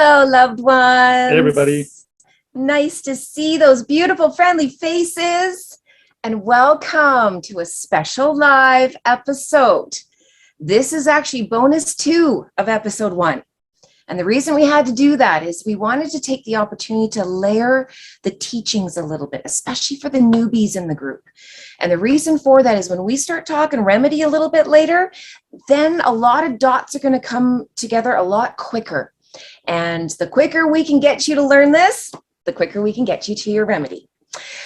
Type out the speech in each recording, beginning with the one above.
Hello, loved ones. Hey, everybody. Nice to see those beautiful, friendly faces. And welcome to a special live episode. This is actually bonus 2 of episode 1. And the reason we had to do that is we wanted to take the opportunity to layer the teachings a little bit, especially for the newbies in the group. And the reason for that is when we start talking remedy a little bit later, then a lot of dots are going to come together a lot quicker. And the quicker we can get you to learn this, the quicker we can get you to your remedy.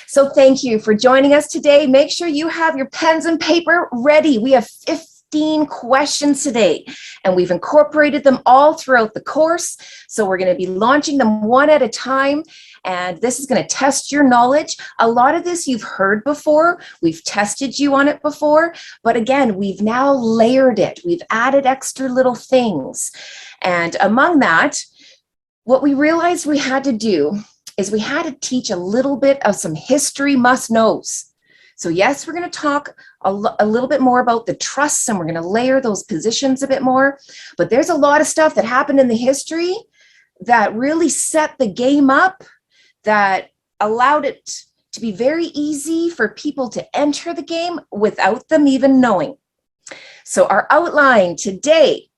So thank you for joining us today. Make sure you have your pens and paper ready. We have 15 questions today, and we've incorporated them all throughout the course. So we're going to be launching them one at a time, and this is going to test your knowledge. A lot of this you've heard before. We've tested you on it before, but again, we've now layered it. We've added extra little things. And among that, what we realized we had to do is we had to teach a little bit of some history must-knows. So yes, we're going to talk a little bit more about the trusts, and we're going to layer those positions a bit more. But there's a lot of stuff that happened in the history that really set the game up, that allowed it to be very easy for people to enter the game without them even knowing. So our outline today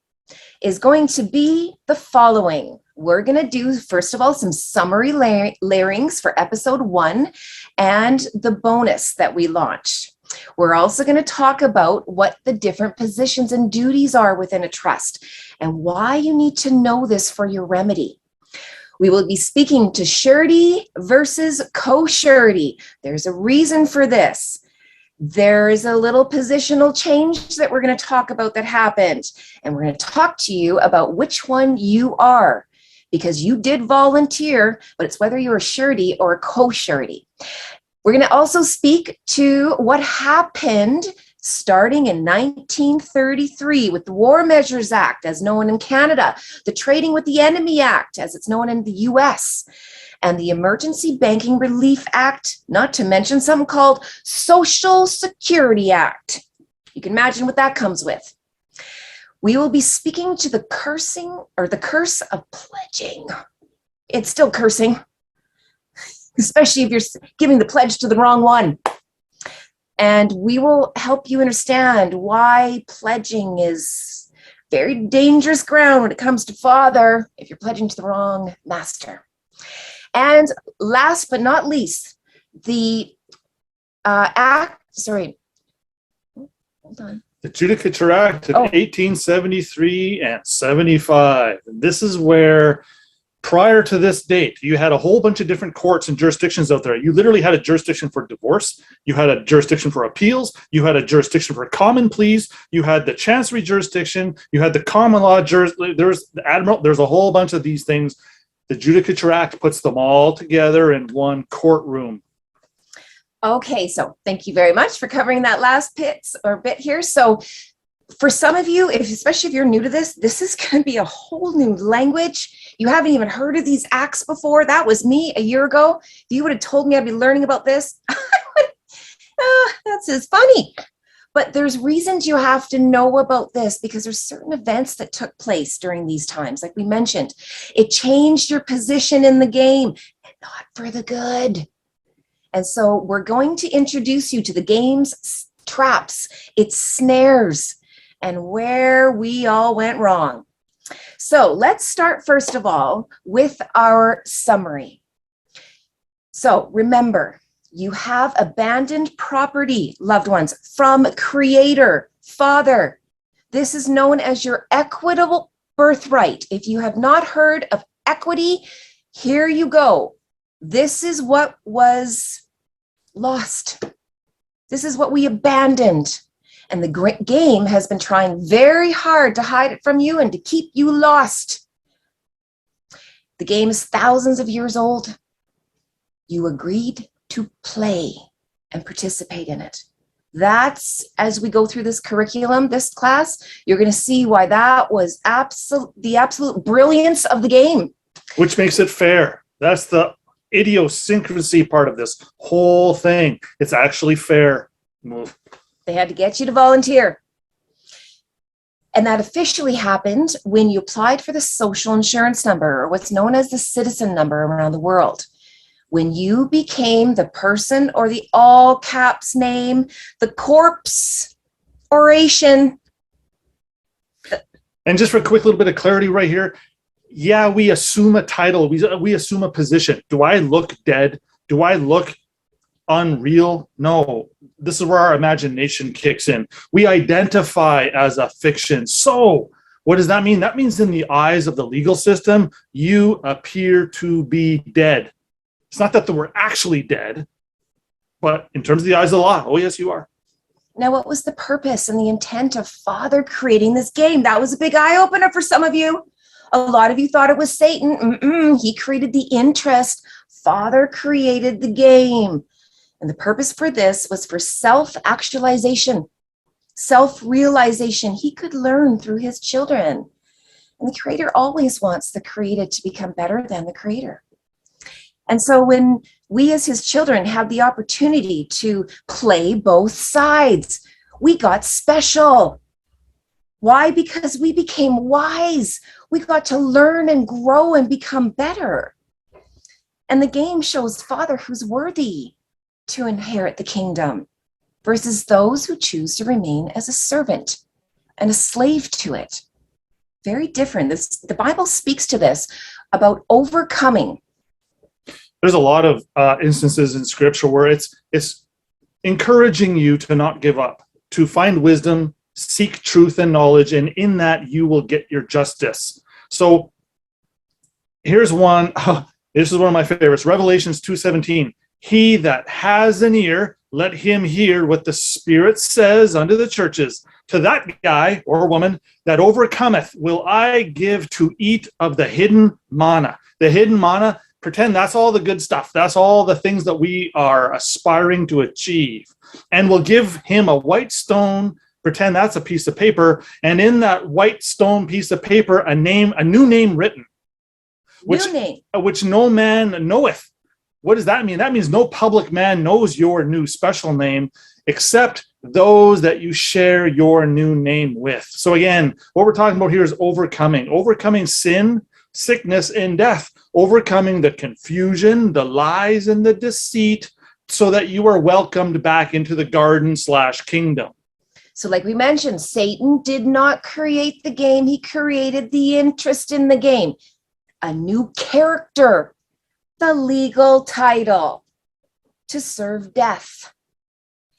is going to be the following. We're going to do, first of all, some summary layerings for episode 1 and the bonus that we launched. We're also going to talk about what the different positions and duties are within a trust and why you need to know this for your remedy. We will be speaking to surety versus co-surety. There's a reason for this. There is a little positional change that we're going to talk about that happened, and we're going to talk to you about which one you are, because you did volunteer, but it's whether you're a surety or a co-surety. We're going to also speak to what happened starting in 1933 with the War Measures Act, as known in Canada, the Trading with the Enemy Act, as it's known in the US, and the Emergency Banking Relief Act, not to mention something called Social Security Act. You can imagine what that comes with. We will be speaking to the curse of pledging. It's still cursing, especially if you're giving the pledge to the wrong one. And we will help you understand why pledging is very dangerous ground when it comes to father if you're pledging to the wrong master. And last but not least, the The Judicature Act of 1873 and 75. And this is where, prior to this date, you had a whole bunch of different courts and jurisdictions out there. You literally had a jurisdiction for divorce. You had a jurisdiction for appeals. You had a jurisdiction for common pleas. You had the chancery jurisdiction. You had the common law jurisdiction. There's the admiral. There's a whole bunch of these things. The Judicature Act puts them all together in one courtroom. Okay, so thank you very much for covering that last bit here. So for some of you, especially if you're new to this, this is going to be a whole new language. You haven't even heard of these acts before. That was me a year ago. If you would have told me I'd be learning about this, that's just funny. But there's reasons you have to know about this, because there's certain events that took place during these times. Like we mentioned, it changed your position in the game, and not for the good. And so we're going to introduce you to the game's traps, its snares, and where we all went wrong. So let's start first of all with our summary. So remember, you have abandoned property, loved ones, from creator, father. This is known as your equitable birthright. If you have not heard of equity, here you go. This is what was lost. This is what we abandoned. And the game has been trying very hard to hide it from you and to keep you lost. The game is thousands of years old. You agreed to play and participate in it. That's, as we go through this curriculum, this class, you're going to see why that was the absolute brilliance of the game. Which makes it fair. That's the idiosyncrasy part of this whole thing. It's actually fair. They had to get you to volunteer. And that officially happened when you applied for the social insurance number, or what's known as the citizen number around the world. When you became the person or the all caps name, the corpse oration. And just for a quick little bit of clarity right here, yeah, we assume a title, we assume a position. Do I look dead? Do I look unreal? No. This is where our imagination kicks in. We identify as a fiction. So what does that mean? That means in the eyes of the legal system, you appear to be dead. It's not that we're actually dead, but in terms of the eyes of the law, oh yes, you are. Now, what was the purpose and the intent of Father creating this game? That was a big eye-opener for some of you. A lot of you thought it was Satan. He created the interest. Father created the game. And the purpose for this was for self-actualization, self-realization. He could learn through his children. And the Creator always wants the created to become better than the Creator. And so when we as his children had the opportunity to play both sides, we got special. Why? Because we became wise. We got to learn and grow and become better. And the game shows Father who's worthy to inherit the kingdom versus those who choose to remain as a servant and a slave to it. Very different. The Bible speaks to this about overcoming. There's a lot of instances in scripture where it's encouraging you to not give up, to find wisdom, seek truth and knowledge, and in that you will get your justice. So here's one. This is one of my favorites. Revelations 2:17. He that has an ear, let him hear what the Spirit says unto the churches. To that guy or woman that overcometh will I give to eat of the hidden manna. The hidden manna, pretend that's all the good stuff. That's all the things that we are aspiring to achieve. And we'll give him a white stone, pretend that's a piece of paper, and in that white stone piece of paper, a new name written, which no man knoweth. What does that mean? That means no public man knows your new special name except those that you share your new name with. So again, what we're talking about here is overcoming sin, sickness, and death, overcoming the confusion, the lies, and the deceit, so that you are welcomed back into the garden/kingdom. So like we mentioned, Satan did not create the game. He created the interest in the game. A new character, the legal title, to serve death.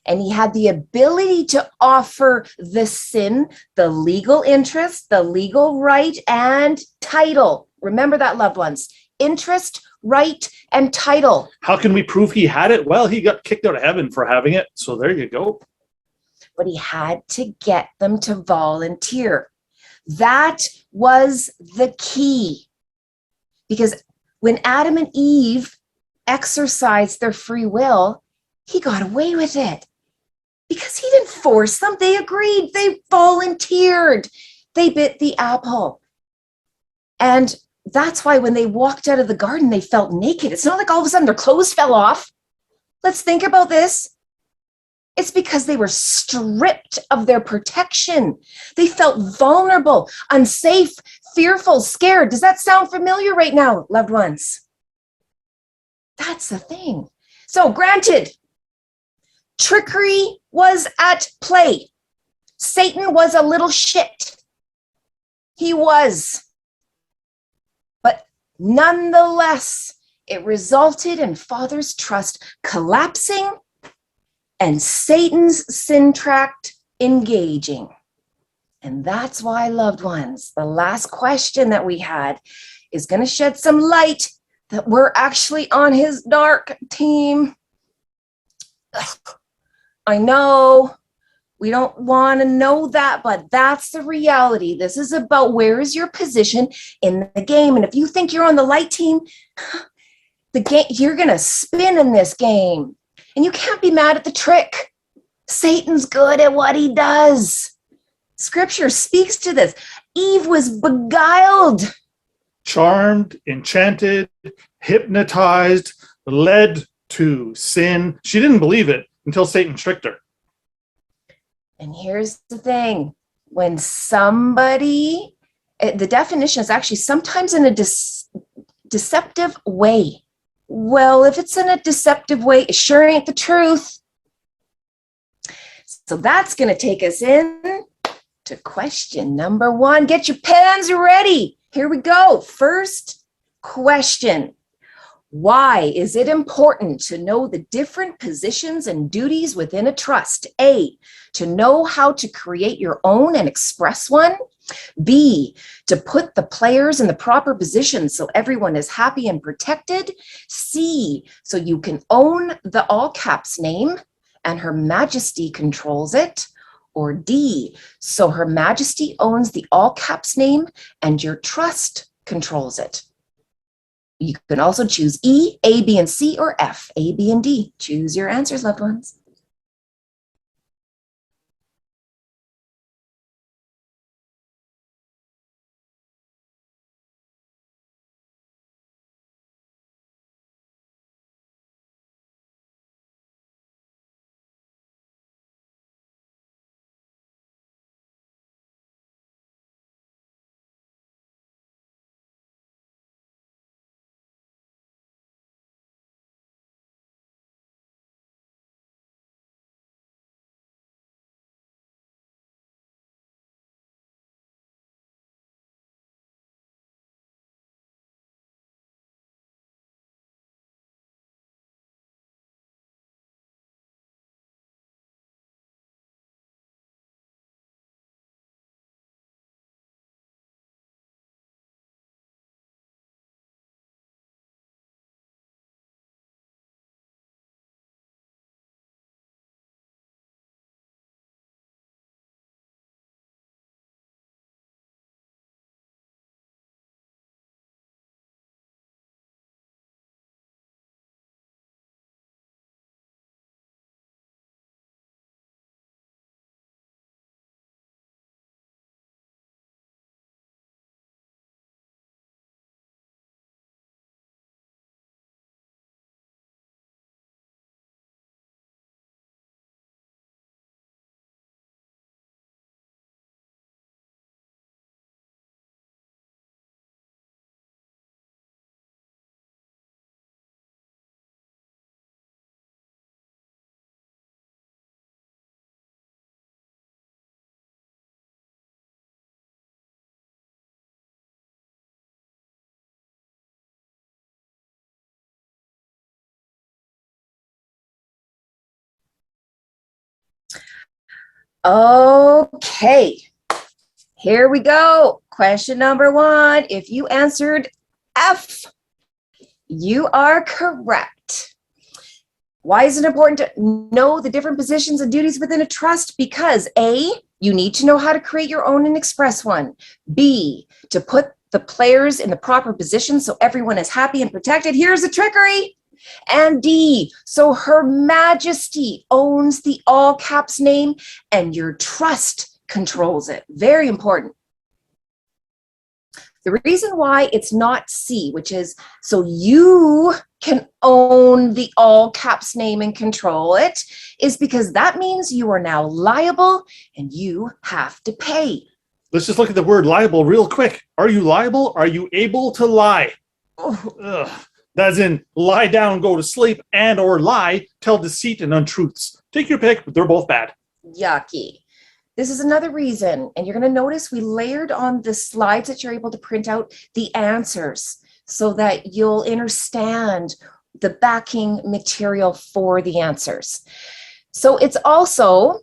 And he had the ability to offer the sin, the legal interest, the legal right, and title. Remember that, loved ones. Interest, right, and title. How can we prove he had it? Well, he got kicked out of heaven for having it. So there you go. But he had to get them to volunteer. That was the key. Because when Adam and Eve exercised their free will, he got away with it. Because he didn't force them. They agreed. They volunteered. They bit the apple. And that's why when they walked out of the garden, they felt naked. It's not like all of a sudden their clothes fell off. Let's think about this. It's because they were stripped of their protection. They felt vulnerable, unsafe, fearful, scared. Does that sound familiar right now, loved ones? That's the thing. So granted, trickery was at play. Satan was a little shit. He was. But nonetheless, it resulted in Father's trust collapsing and Satan's sin tract engaging. And that's why, loved ones, the last question that we had is going to shed some light that we're actually on his dark team. Ugh, I know we don't want to know that, but that's the reality. This is about where is your position in the game. And if you think you're on the light team, the game, you're going to spin in this game. And you can't be mad at the trick. Satan's good at what he does. Scripture speaks to this. Eve was beguiled, charmed, enchanted, hypnotized, led to sin. She didn't believe it until Satan tricked her. And here's the thing. when somebody, the definition is actually sometimes in a deceptive way. Well, if it's in a deceptive way, it sure ain't the truth. So that's going to take us in to question number 1. Get your pens ready. Here we go. First question. Why is it important to know the different positions and duties within a trust? A, to know how to create your own and express one. B, to put the players in the proper positions so everyone is happy and protected. C, so you can own the all caps name and Her Majesty controls it. Or D, so Her Majesty owns the all caps name and your trust controls it. You can also choose E, A, B, and C, or F, A, B, and D. Choose your answers, loved ones. Okay, here we go. Question number 1. If you answered F, you are correct. Why is it important to know the different positions and duties within a trust? Because A, you need to know how to create your own and express one. B, to put the players in the proper position so everyone is happy and protected. Here's the trickery. And D, so Her Majesty owns the all caps name and your trust controls it. Very important. The reason why it's not C, which is so you can own the all caps name and control it, is because that means you are now liable and you have to pay. Let's just look at the word liable real quick. Are you liable? Are you able to lie? Oh. That's in lie down, go to sleep, and or lie, tell deceit and untruths. Take your pick, but they're both bad. Yucky. This is another reason, and you're going to notice we layered on the slides that you're able to print out the answers so that you'll understand the backing material for the answers. So it's also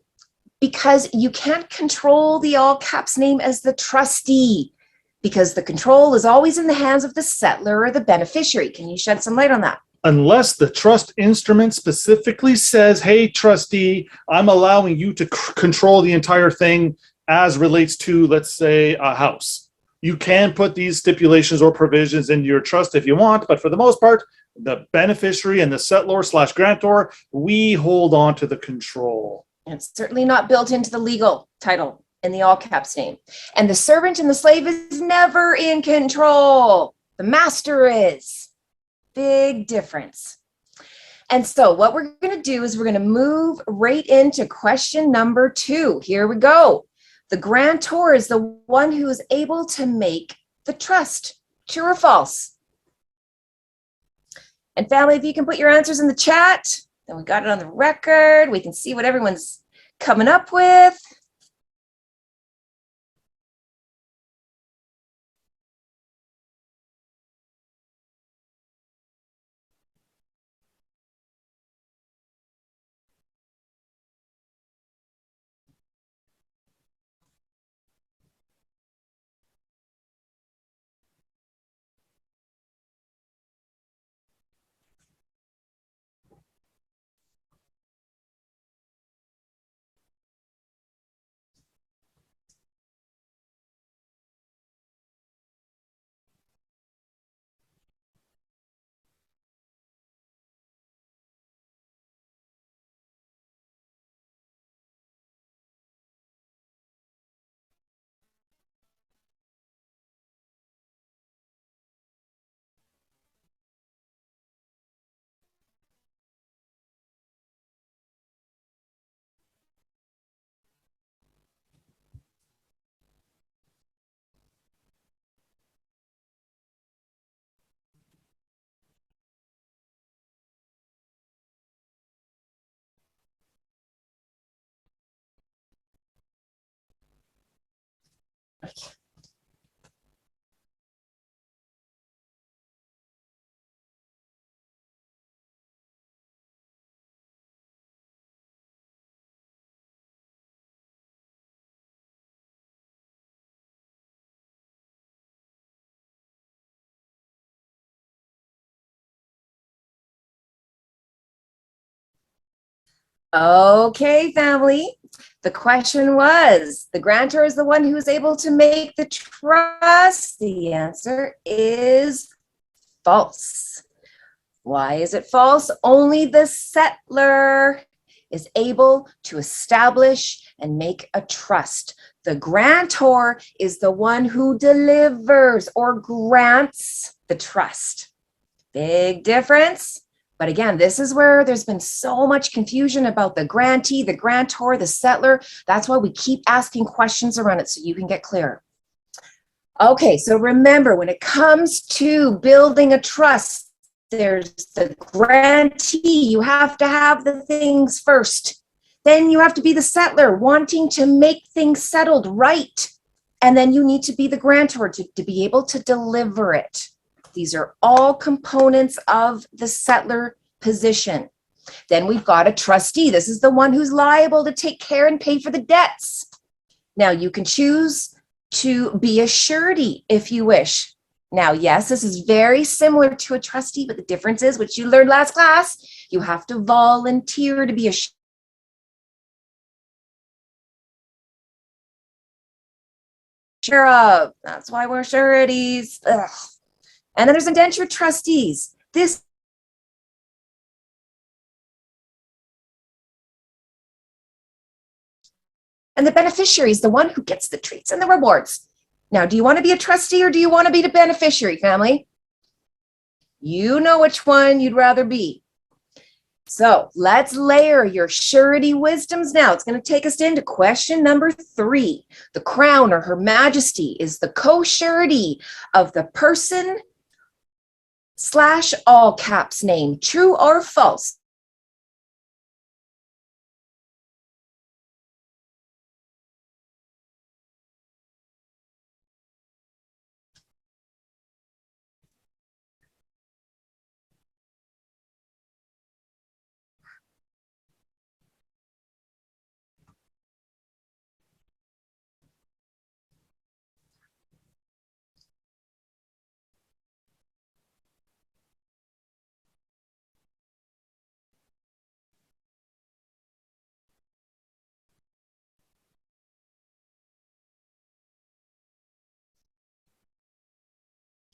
because you can't control the all caps name as the trustee, because the control is always in the hands of the settlor or the beneficiary. Can you shed some light on that? Unless the trust instrument specifically says, hey, trustee, I'm allowing you to control the entire thing as relates to, let's say, a house. You can put these stipulations or provisions in your trust if you want, but for the most part, the beneficiary and the settlor/grantor, we hold on to the control. It's certainly not built into the legal title in the all caps name. And the servant and the slave is never in control. The master is. Big difference. And so what we're going to do is we're going to move right into question number 2. Here we go. The grantor is the one who is able to make the trust. True or false? And family, if you can put your answers in the chat, then we got it on the record. We can see what everyone's coming up with. Okay, family. The question was, the grantor is the one who is able to make the trust. The answer is false. Why is it false? Only the settler is able to establish and make a trust. The grantor is the one who delivers or grants the trust. Big difference. But again, this is where there's been so much confusion about the grantee, the grantor, the settler. That's why we keep asking questions around it so you can get clear. Okay, so remember, when it comes to building a trust, there's the grantee. You have to have the things first. Then you have to be the settler, wanting to make things settled right. And then you need to be the grantor to be able to deliver it. These are all components of the settler position. Then we've got a trustee. This is the one who's liable to take care and pay for the debts. Now, you can choose to be a surety if you wish. Now, yes, this is very similar to a trustee, but the difference is, which you learned last class, you have to volunteer to be a sheriff. That's why we're sureties. Ugh. And then there's indentured trustees. This and the beneficiary is the one who gets the treats and the rewards. Now, do you want to be a trustee or do you want to be the beneficiary, family? You know which one you'd rather be. So let's layer your surety wisdoms now. It's going to take us into question number 3. The crown or her majesty is the co-surety of the person / all caps name. True or false?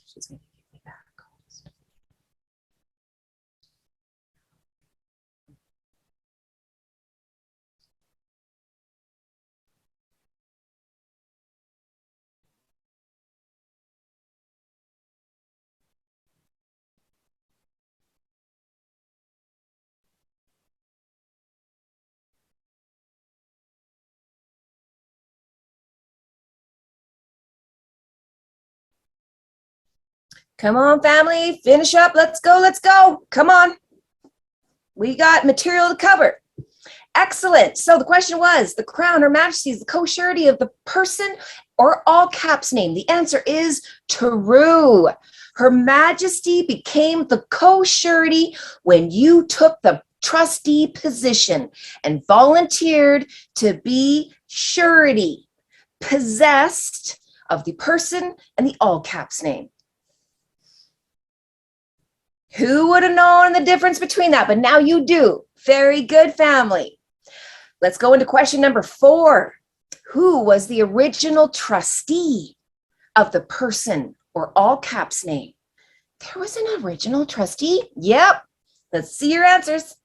She's going to give me back. Come on, family, finish up. Let's go, let's go. Come on. We got material to cover. Excellent. So the question was, the crown, Her Majesty, is the co-surety of the person or all caps name? The answer is true. Her Majesty became the co-surety when you took the trustee position and volunteered to be surety, possessed of the person and the all caps name. Who would have known the difference between that? But now you do. Very good, family. Let's go into question number 4. Who was the original trustee of the person or all caps name? There was an original trustee? Yep. Let's see your answers.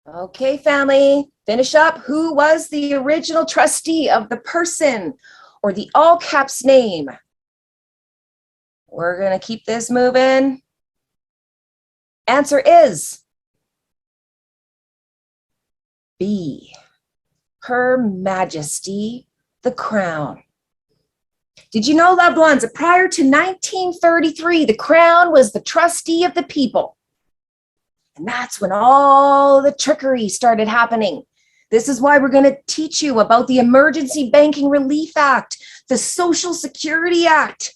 Okay, family, finish up. Who was the original trustee of the person or the all caps name? We're going to keep this moving. Answer is B, Her Majesty, the Crown. Did you know, loved ones, that prior to 1933, the Crown was the trustee of the people? And that's when all the trickery started happening. This is why we're going to teach you about the Emergency Banking Relief Act, the Social Security Act,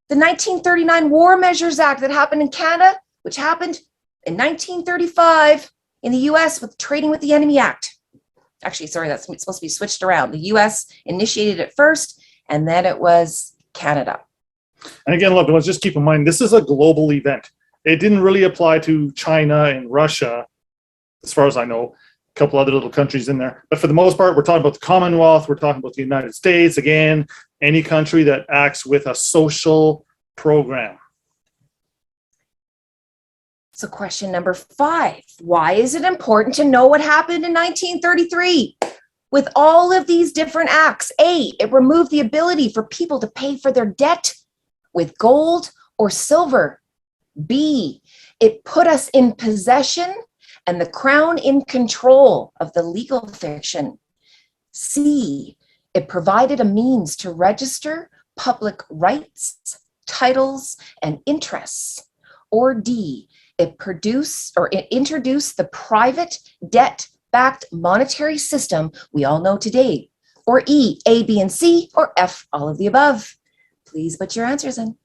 the 1939 War Measures Act that happened in Canada, which happened in 1935 in the US with Trading with the Enemy Act. Actually, sorry, that's supposed to be switched around. The US initiated it first, and then it was Canada. And again, loved ones, just keep in mind, this is a global event. It didn't really apply to China and Russia, as far as I know, a couple other little countries in there. But for the most part, we're talking about the Commonwealth, we're talking about the United States, again, any country that acts with a social program. So question number 5, why is it important to know what happened in 1933? With all of these different acts, A, it removed the ability for people to pay for their debt with gold or silver. B, it put us in possession and the crown in control of the legal fiction. C, it provided a means to register public rights, titles, and interests. Or D, it introduced the private debt-backed monetary system we all know today. Or E, A, B, and C, or F, all of the above. Please put your answers in.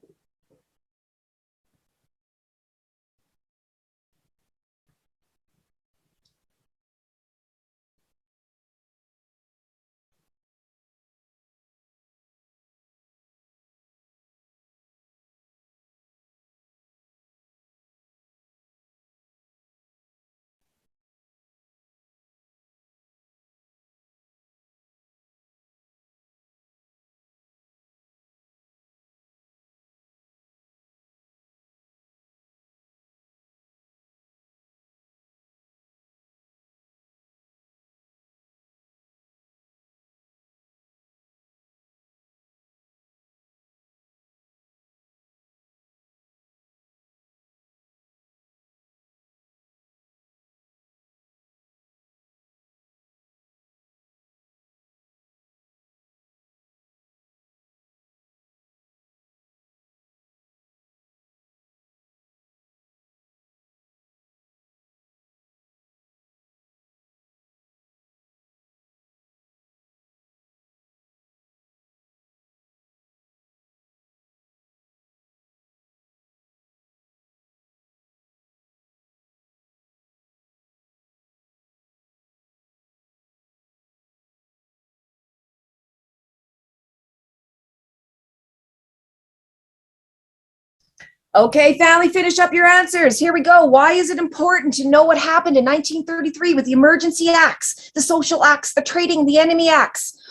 Okay, family, finish up your answers. Here we go. Why is it important to know what happened in 1933 with the Emergency Acts, the Social Acts, the Trading, the Enemy Acts?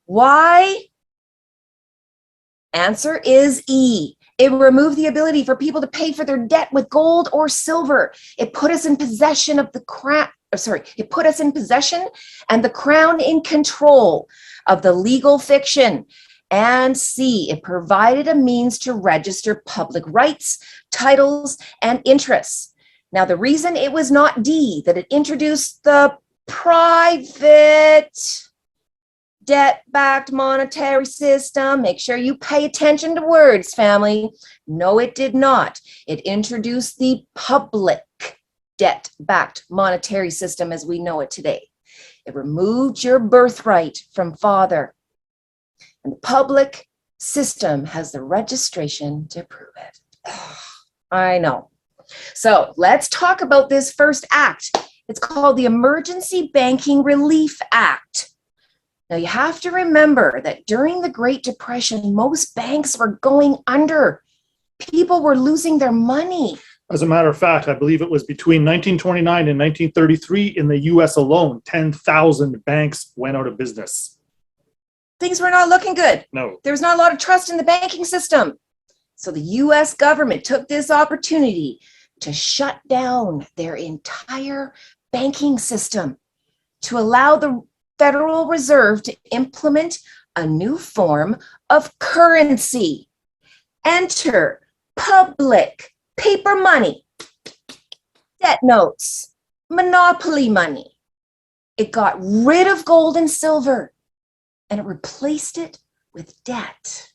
Why? Answer is E. It removed the ability for people to pay for their debt with gold or silver. It put us in possession of the crown. It put us in possession and the crown in control of the legal fiction. And C, it provided a means to register public rights, titles, and interests. Now, the reason it was not D, that it introduced the private debt-backed monetary system. Make sure you pay attention to words, family. No, it did not. It introduced the public debt-backed monetary system as we know it today. It removed your birthright from father. And the public system has the registration to prove it. I know. So let's talk about this first act. It's called the Emergency Banking Relief Act. Now you have to remember that during the Great Depression, most banks were going under. People were losing their money. As a matter of fact, I believe it was between 1929 and 1933 in the US alone, 10,000 banks went out of business. Things were not looking good. No. There was not a lot of trust in the banking system. So the US government took this opportunity to shut down their entire banking system to allow the Federal Reserve to implement a new form of currency. Enter public paper money, debt notes, monopoly money. It got rid of gold and silver and it replaced it with debt.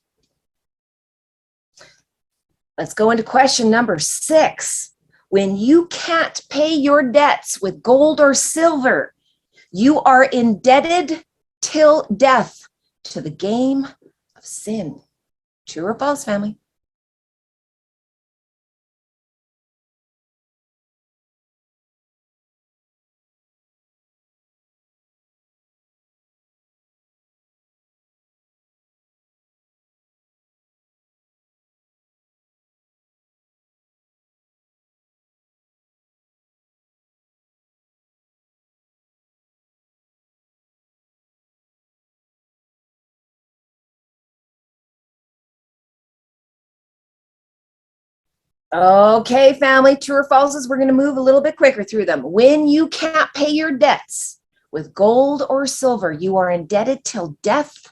Let's go into question number 6. When you can't pay your debts with gold or silver, you are indebted till death to the game of sin. True or false, family? Okay, family, true or falses, we're going to move a little bit quicker through them. When you can't pay your debts with gold or silver, you are indebted till death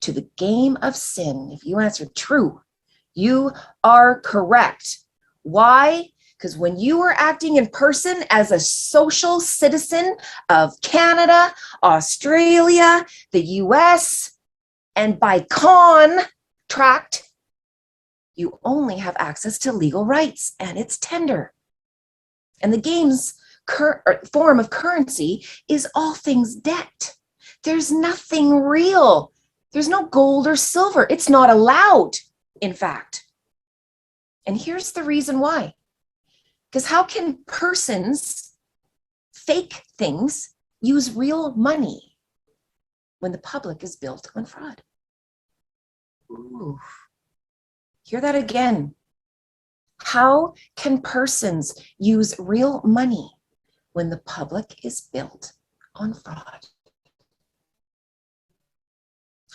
to the game of sin. If you answer true, you are correct. Why? Because when you are acting in person as a social citizen of Canada, Australia, the US, and by contract, you only have access to legal rights and it's tender. And the game's form of currency is all things debt. There's nothing real. There's no gold or silver. It's not allowed, in fact. And here's the reason why. Because how can persons, fake things, use real money when the public is built on fraud? Ooh. Hear that again. How can persons use real money when the public is built on fraud?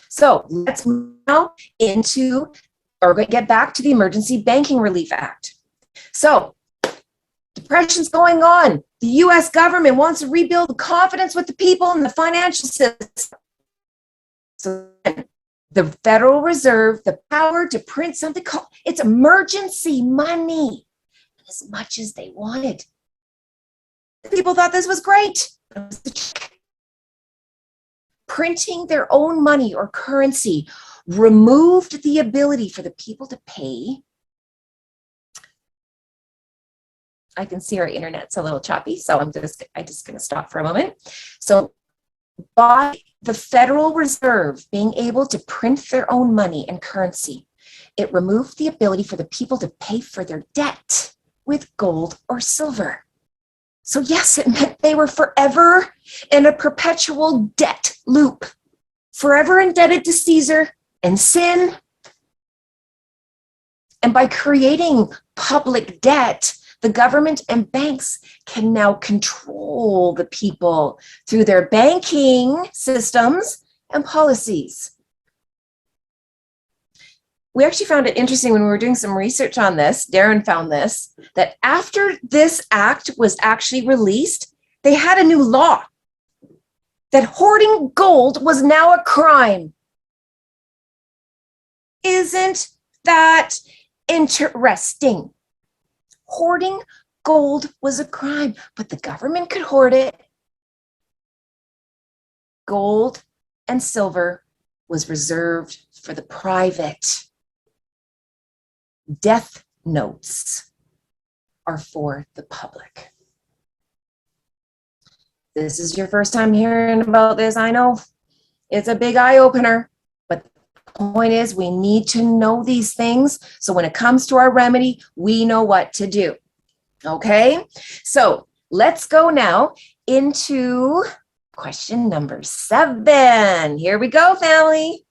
So let's move now into, or get back to the Emergency Banking Relief Act. So depression's going on. The US government wants to rebuild the confidence with the people in the financial system. So the Federal Reserve, the power to print something called, it's emergency money, as much as they wanted. People thought this was great. Printing their own money or currency removed the ability for the people to pay. I can see our internet's a little choppy, so I'm just going to stop for a moment. So by the Federal Reserve being able to print their own money and currency, it removed the ability for the people to pay for their debt with gold or silver. So yes, it meant they were forever in a perpetual debt loop, forever indebted to Caesar and sin And by creating public debt, the government and banks can now control the people through their banking systems and policies. We actually found it interesting when we were doing some research on this, Darren found this, that after this act was actually released, they had a new law that hoarding gold was now a crime. Isn't that interesting? Hoarding gold was a crime, but the government could hoard it. Gold and silver was reserved for the private. Death notes are for the public. This is your first time hearing about this, I know. It's a big eye-opener, but the point is we need to know these things so when it comes to our remedy, we know what to do. Okay? So let's go now into question number 7. Here we go, family.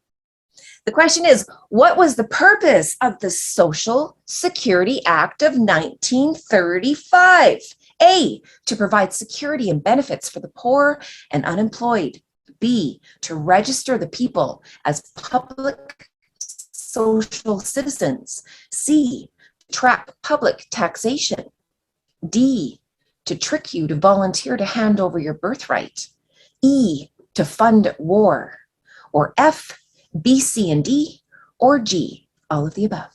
The question is, what was the purpose of the Social Security Act of 1935? A, to provide security and benefits for the poor and unemployed. B, to register the people as public social citizens. C, to track public taxation. D, to trick you to volunteer to hand over your birthright. E, to fund war. Or F, B, C, and D, or G, all of the above.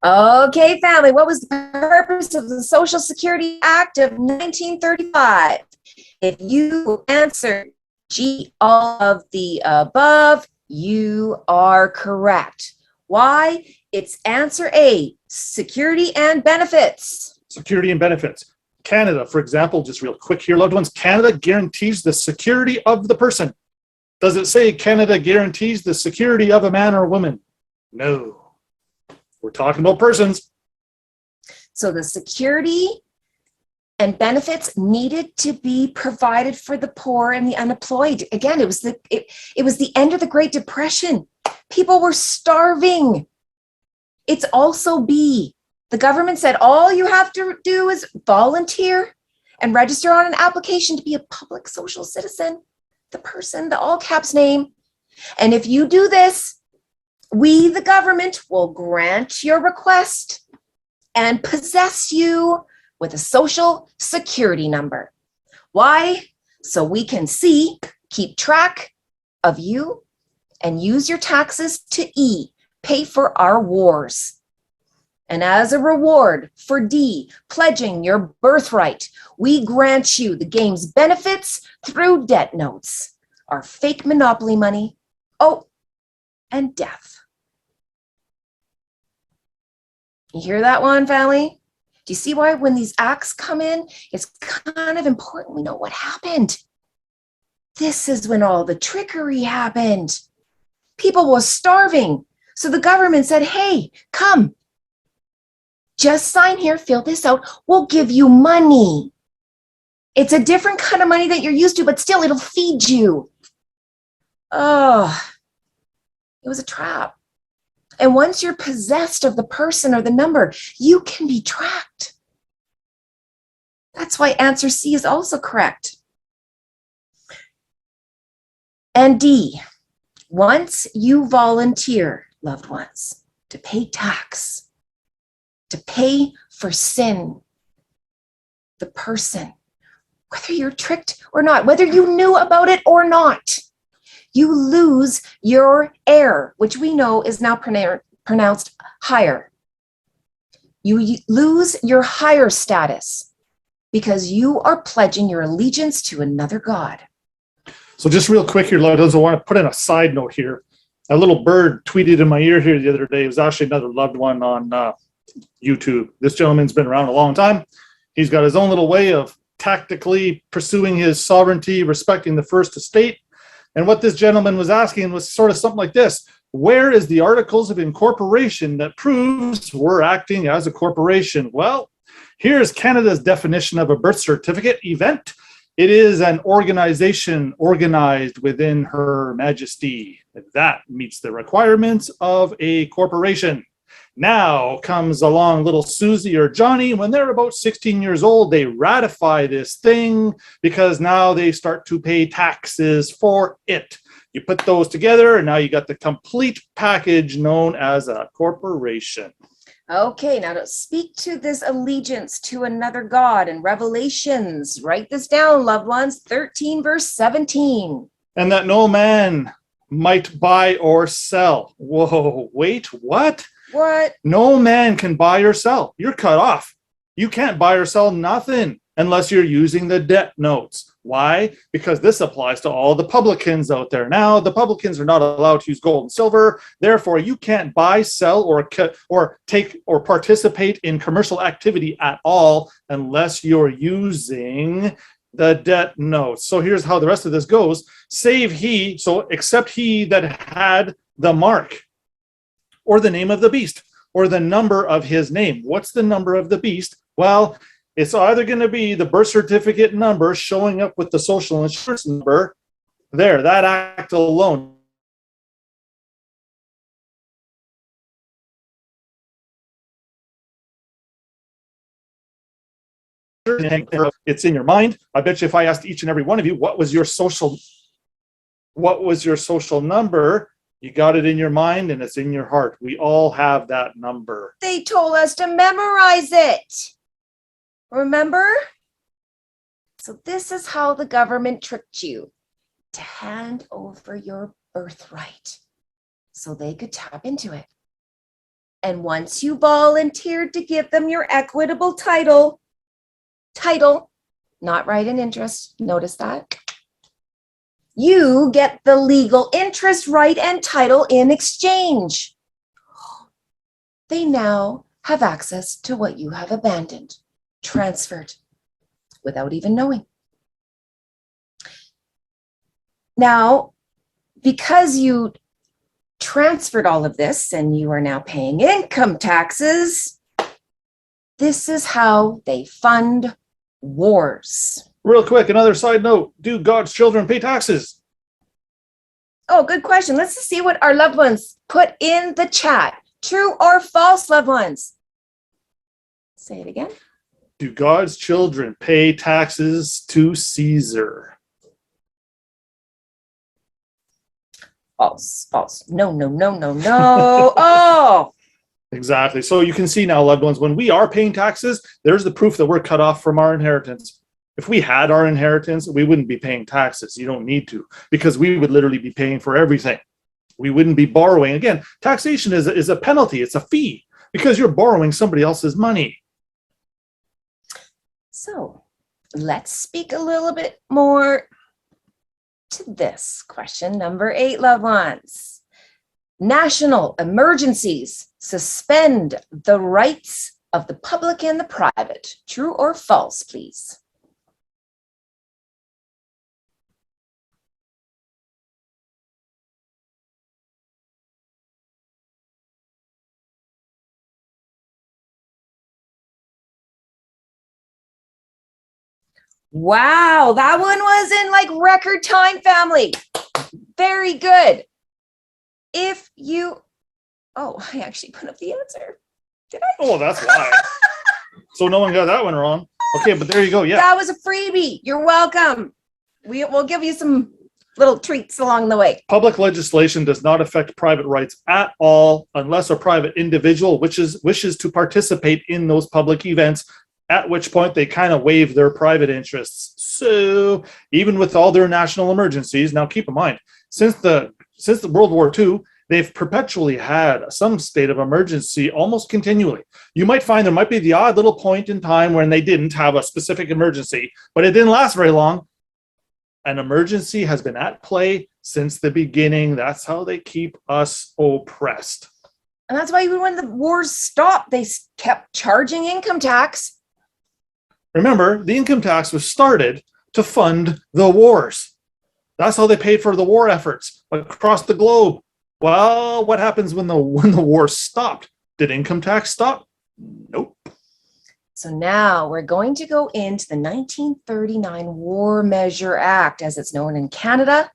Okay, family, what was the purpose of the Social Security Act of 1935? If you answered G, all of the above, you are correct. Why? It's answer A, security and benefits. Security and benefits. Canada, for example, just real quick here, loved ones, Canada guarantees the security of the person. Does it say Canada guarantees the security of a man or woman? No. We're talking about persons. So the security and benefits needed to be provided for the poor and the unemployed. Again, it was the end of the Great Depression. People were starving. It's also B. The government said all you have to do is volunteer and register on an application to be a public social citizen. The person, the all caps name. And if you do this, we, the government, will grant your request and possess you with a social security number. Why? So we can keep track of you and use your taxes to E, pay for our wars. And as a reward for D, pledging your birthright, we grant you the game's benefits through debt notes, our fake monopoly money, and death. You hear that one, family? Do you see why when these acts come in, it's kind of important we know what happened? This is when all the trickery happened. People were starving. So the government said, hey, come, just sign here, fill this out. We'll give you money. It's a different kind of money that you're used to, but still it'll feed you. Oh, it was a trap. And once you're possessed of the person or the number, you can be tracked. That's why answer C is also correct. And D, once you volunteer, loved ones, to pay tax to pay for sin. The person, whether you're tricked or not, whether you knew about it or not, you lose your heir, which we know is now pronounced higher. You lose your higher status because you are pledging your allegiance to another god. So just real quick here, loved ones, I want to put in a side note here. A little bird tweeted in my ear here the other day. It was actually another loved one on YouTube. This gentleman's been around a long time. He's got his own little way of tactically pursuing his sovereignty, respecting the first estate. And what this gentleman was asking was sort of something like this. Where is the articles of incorporation that proves we're acting as a corporation? Well, here's Canada's definition of a birth certificate event. It is an organization organized within Her Majesty. That meets the requirements of a corporation. Now comes along little Susie or Johnny. When they're about 16 years old, they ratify this thing because now they start to pay taxes for it. You put those together and now you got the complete package known as a corporation. Okay, now to speak to this allegiance to another god in Revelations. Write this down, loved ones. 13 verse 17. And that no man might buy or sell. Whoa, wait, what? What? No man can buy or sell. You're cut off. You can't buy or sell nothing unless you're using the debt notes. Why? Because this applies to all the publicans out there. Now, the publicans are not allowed to use gold and silver. Therefore, you can't buy, sell, or take or participate in commercial activity at all unless you're using the debt notes. So here's how the rest of this goes. Save he, so except he that had the mark or the name of the beast or the number of his name. What's the number of the beast? Well, it's either going to be the birth certificate number showing up with the social insurance number. There, that act alone. It's in your mind. I bet you if I asked each and every one of you, what was your social number? You got it in your mind and it's in your heart. We all have that number. They told us to memorize it. Remember? So this is how the government tricked you to hand over your birthright so they could tap into it. And once you volunteered to give them your equitable title, not right in interest, notice that, you get the legal interest, right, and title in exchange. They now have access to what you have abandoned, transferred, without even knowing. Now, because you transferred all of this and you are now paying income taxes, this is how they fund wars. Real quick, another side note. Do God's children pay taxes? Oh, good question. Let's see what our loved ones put in the chat. True or false, loved ones? Say it again. Do God's children pay taxes to Caesar? False, false. No. Oh! Exactly. So you can see now, loved ones, when we are paying taxes, there's the proof that we're cut off from our inheritance. If we had our inheritance, we wouldn't be paying taxes. You don't need to, because we would literally be paying for everything. We wouldn't be borrowing. Again, taxation is a penalty. It's a fee because you're borrowing somebody else's money. So let's speak a little bit more to this question. Number 8, loved ones. National emergencies suspend the rights of the public and the private. True or false, please? Wow, that one was in like record time, family. Very good. If you, oh, I actually put up the answer. Did I? Oh, that's why. So no one got that one wrong. Okay, but there you go. Yeah. That was a freebie. You're welcome. We'll give you some little treats along the way. Public legislation does not affect private rights at all unless a private individual wishes to participate in those public events, at which point they kind of waive their private interests. So even with all their national emergencies, now keep in mind, since the World War II, they've perpetually had some state of emergency almost continually. You might find there might be the odd little point in time when they didn't have a specific emergency, but it didn't last very long. An emergency has been at play since the beginning. That's how they keep us oppressed. And that's why even when the wars stopped, they kept charging income tax. Remember, the income tax was started to fund the wars. That's how they paid for the war efforts across the globe. Well, what happens when the war stopped? Did income tax stop? Nope. So now we're going to go into the 1939 War Measure Act, as it's known in Canada.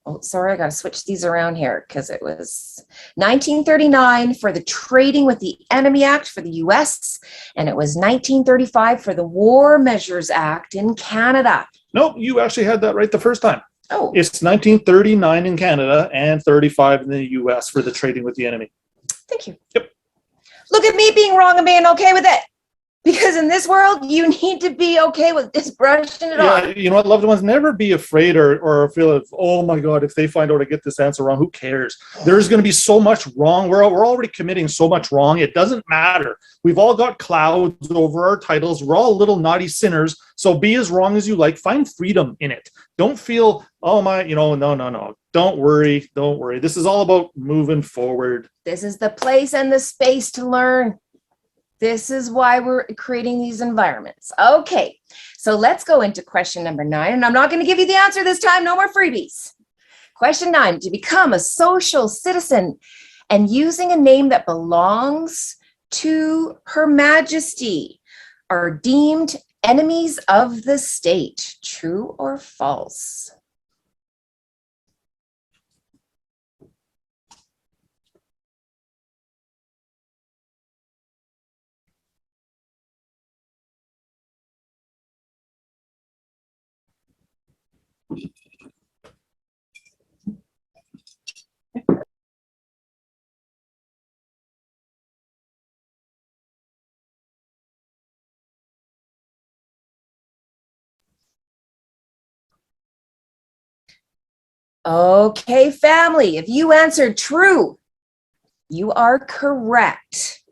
Oh, sorry, I got to switch these around here because it was 1939 for the Trading with the Enemy Act for the US, and it was 1935 for the War Measures Act in Canada. Nope, you actually had that right the first time. Oh. It's 1939 in Canada and 35 in the US for the Trading with the Enemy. Thank you. Yep. Look at me being wrong and being okay with it. Because in this world, you need to be okay with just brushing it off. You know what, loved ones, never be afraid or feel, oh my God, if they find out I get this answer wrong, who cares? There's going to be so much wrong. We're already committing so much wrong. It doesn't matter. We've all got clouds over our titles. We're all little naughty sinners. So be as wrong as you like. Find freedom in it. Don't feel, oh my, no. Don't worry. This is all about moving forward. This is the place and the space to learn. This is why we're creating these environments. Okay, so let's go into question number 9. And I'm not going to give you the answer this time. No more freebies. Question 9, to become a social citizen and using a name that belongs to Her Majesty are deemed enemies of the state. True or false? Okay, family, if you answered true, you are correct.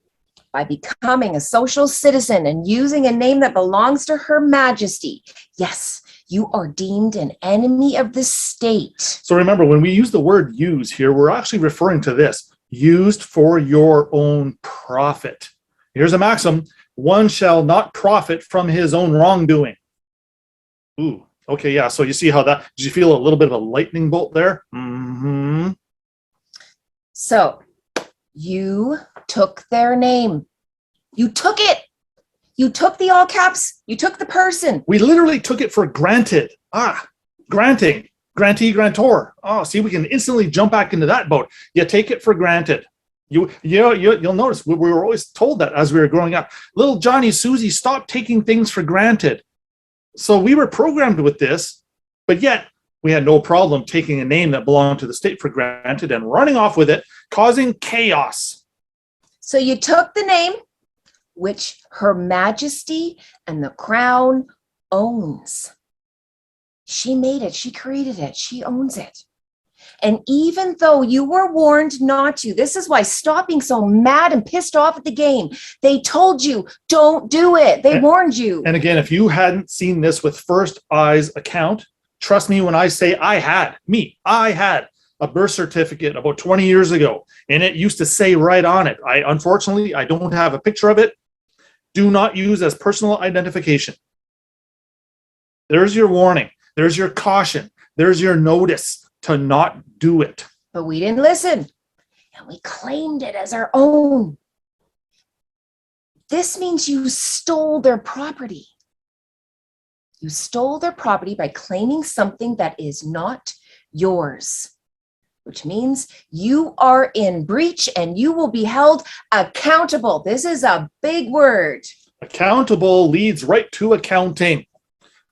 By becoming a social citizen and using a name that belongs to Her Majesty, yes, you are deemed an enemy of the state. So remember, when we use the word use here, we're actually referring to this, used for your own profit. Here's a maxim, one shall not profit from his own wrongdoing. Ooh. Okay, yeah, so you see how that, did you feel a little bit of a lightning bolt there? Mm-hmm. So, you took their name. You took it. You took the all caps. You took the person. We literally took it for granted. Granting, grantee, grantor. Oh, see, we can instantly jump back into that boat. You take it for granted. You'll notice we were always told that as we were growing up. Little Johnny, Susie, stop taking things for granted. So we were programmed with this, but yet we had no problem taking a name that belonged to the state for granted and running off with it, causing chaos. So you took the name which Her Majesty and the Crown owns. She made it. She created it. She owns it. And even though you were warned not to, this is why stop being so mad and pissed off at the game. They told you, don't do it. They warned you. And again, if you hadn't seen this with first eyes account, trust me when I say I had a birth certificate about 20 years ago, and it used to say right on it, unfortunately, I don't have a picture of it, do not use as personal identification. There's your warning. There's your caution. There's your notice to not do it. But we didn't listen, and we claimed it as our own. This means you stole their property. You stole their property by claiming something that is not yours, which means you are in breach and you will be held accountable. This is a big word. Accountable leads right to accounting.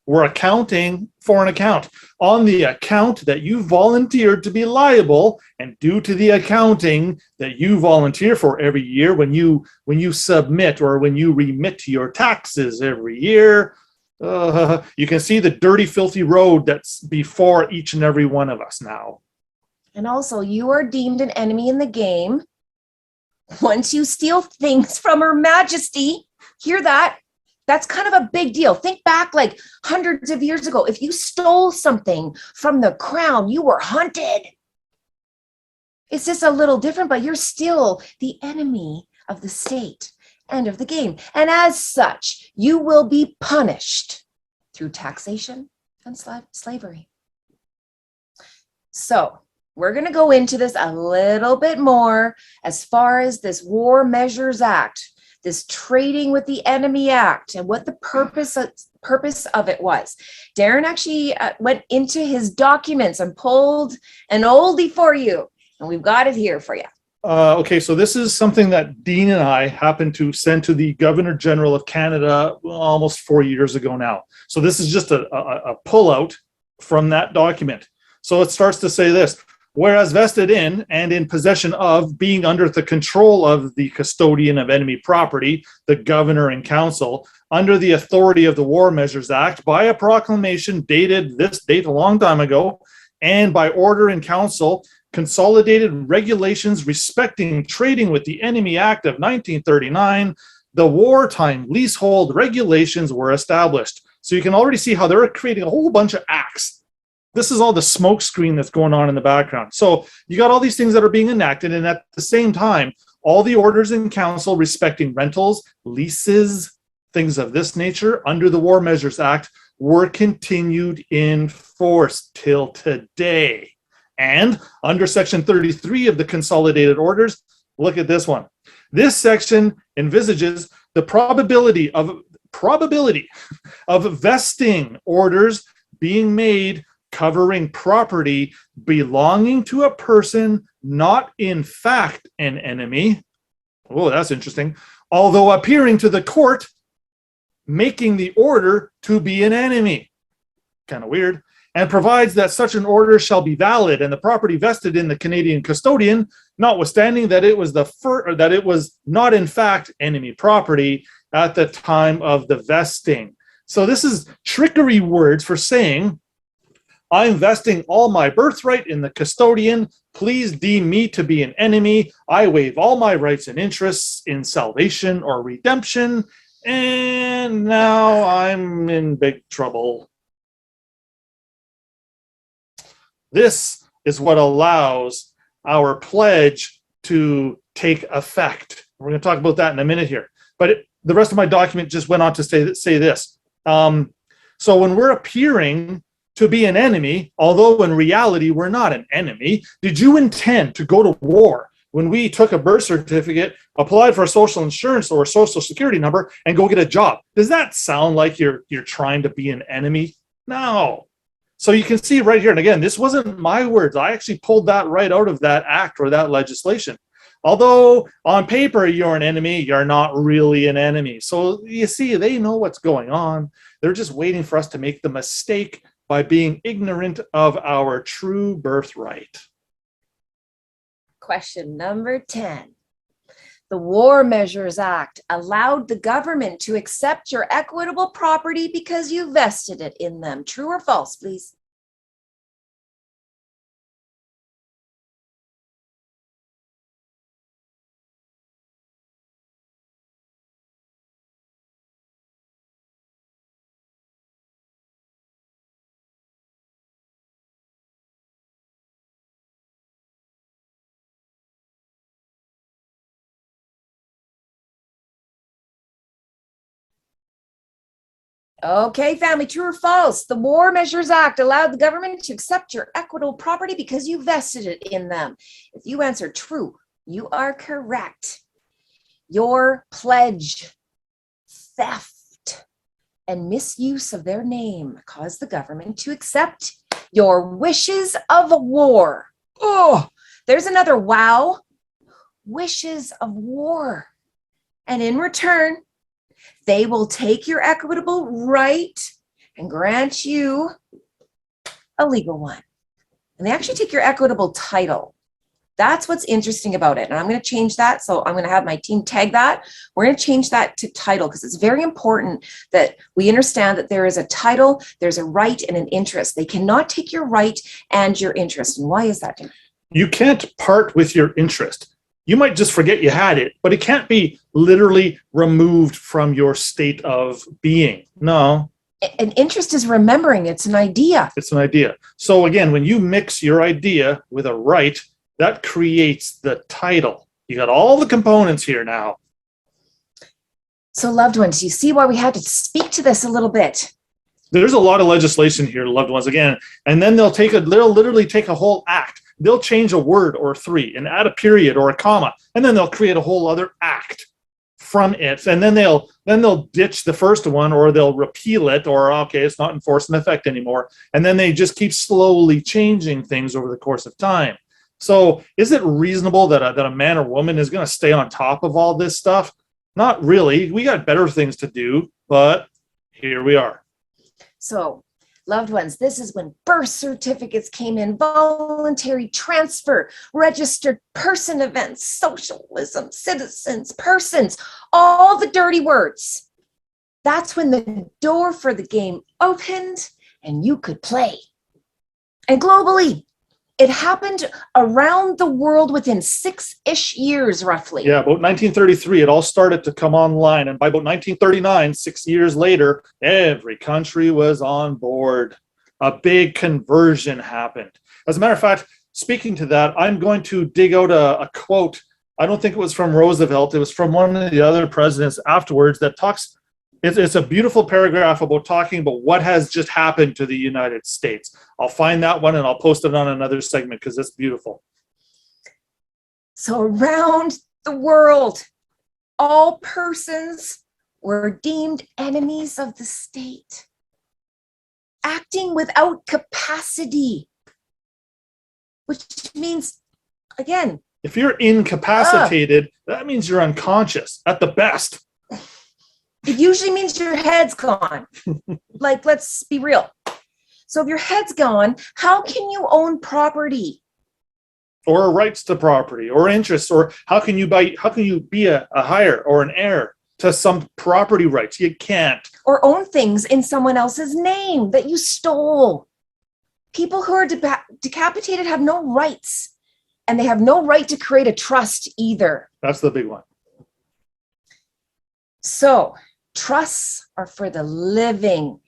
we're accounting for an account. On the account that you volunteered to be liable, and due to the accounting that you volunteer for every year when you submit or when you remit your taxes every year, you can see the dirty, filthy road that's before each and every one of us now. And also, you are deemed an enemy in the game once you steal things from Her Majesty. Hear that? That's kind of a big deal. Think back like hundreds of years ago. If you stole something from the crown, you were hunted. It's just a little different, but you're still the enemy of the state and of the game. And as such, you will be punished through taxation and slavery. So we're going to go into this a little bit more as far as this War Measures Act, this Trading with the Enemy Act, and what the purpose of it was. Darren actually went into his documents and pulled an oldie for you, and we've got it here for you. Okay, so this is something that Dean and I happened to send to the Governor General of Canada almost 4 years ago now. So this is just a pullout from that document. So it starts to say this: whereas vested in and in possession of, being under the control of the custodian of enemy property, the governor and council, under the authority of the War Measures Act, by a proclamation dated this date a long time ago, and by order in council, consolidated regulations respecting trading with the Enemy Act of 1939, the wartime leasehold regulations were established. So you can already see how they're creating a whole bunch of acts. This is all the smoke screen that's going on in the background. So you got all these things that are being enacted, and at the same time, all the orders in council respecting rentals, leases, things of this nature under the War Measures Act were continued in force till today. And under Section 33 of the Consolidated Orders, look at this one. This section envisages the probability of vesting orders being made covering property belonging to a person not in fact an enemy. Oh, that's interesting. Although appearing to the court making the order to be an enemy. Kind of weird. And provides that such an order shall be valid and the property vested in the Canadian custodian, notwithstanding that it was not in fact enemy property at the time of the vesting. So this is trickery words for saying, I'm vesting all my birthright in the custodian. Please deem me to be an enemy. I waive all my rights and interests in salvation or redemption. And now I'm in big trouble. This is what allows our pledge to take effect. We're going to talk about that in a minute here. But the rest of my document just went on to say this. So when we're appearing to be an enemy, although in reality we're not an enemy, did you intend to go to war when we took a birth certificate, applied for a social insurance or a social security number, and go get a job? Does that sound like you're trying to be an enemy? No. So you can see right here, and again, this wasn't my words. I actually pulled that right out of that act or that legislation. Although on paper you're an enemy, you're not really an enemy. So you see, they know what's going on. They're just waiting for us to make the mistake by being ignorant of our true birthright. Question number 10. The War Measures Act allowed the government to accept your equitable property because you vested it in them. True or false, please? Okay, family, true or false? The War Measures Act allowed the government to accept your equitable property because you vested it in them. If you answer true, you are correct. Your pledge, theft, and misuse of their name caused the government to accept your wishes of war. Oh, there's another wow. Wishes of war. And in return, they will take your equitable right and grant you a legal one. And they actually take your equitable title. That's what's interesting about it. And I'm going to change that. So I'm going to have my team tag that. We're going to change that to title because it's very important that we understand that there is a title, there's a right and an interest. They cannot take your right and your interest. And why is that, Dan? You can't part with your interest. You might just forget you had it, but it can't be literally removed from your state of being. No. An interest is remembering. It's an idea. It's an idea. So again, when you mix your idea with a right, that creates the title. You got all the components here now. So loved ones, you see why we had to speak to this a little bit. There's a lot of legislation here, loved ones, again, and then they'll literally take a whole act. They'll change a word or three and add a period or a comma, and then they'll create a whole other act from it. And then they'll ditch the first one, or they'll repeal it, or okay, it's not in force and effect anymore. And then they just keep slowly changing things over the course of time. So is it reasonable that a man or woman is going to stay on top of all this stuff? Not really. We got better things to do, but here we are. So, loved ones, this is when birth certificates came in, voluntary transfer, registered person events, socialism, citizens, persons, all the dirty words. That's when the door for the game opened and you could play. And globally, it happened around the world within 6-ish years, roughly. Yeah, about 1933, it all started to come online. And by about 1939, 6 years later, every country was on board. A big conversion happened. As a matter of fact, speaking to that, I'm going to dig out a quote. I don't think it was from Roosevelt. It was from one of the other presidents afterwards that talks. It's a beautiful paragraph about talking about what has just happened to the United States. I'll find that one and I'll post it on another segment because it's beautiful. So around the world, all persons were deemed enemies of the state, acting without capacity, which means, again, if you're incapacitated, that means you're unconscious at the best. It usually means your head's gone. Like, let's be real. So if your head's gone, how can you own property? Or rights to property or interests, or how can you be a hire or an heir to some property rights? You can't. Or own things in someone else's name that you stole. People who are decapitated have no rights, and they have no right to create a trust either. That's the big one. So trusts are for the living.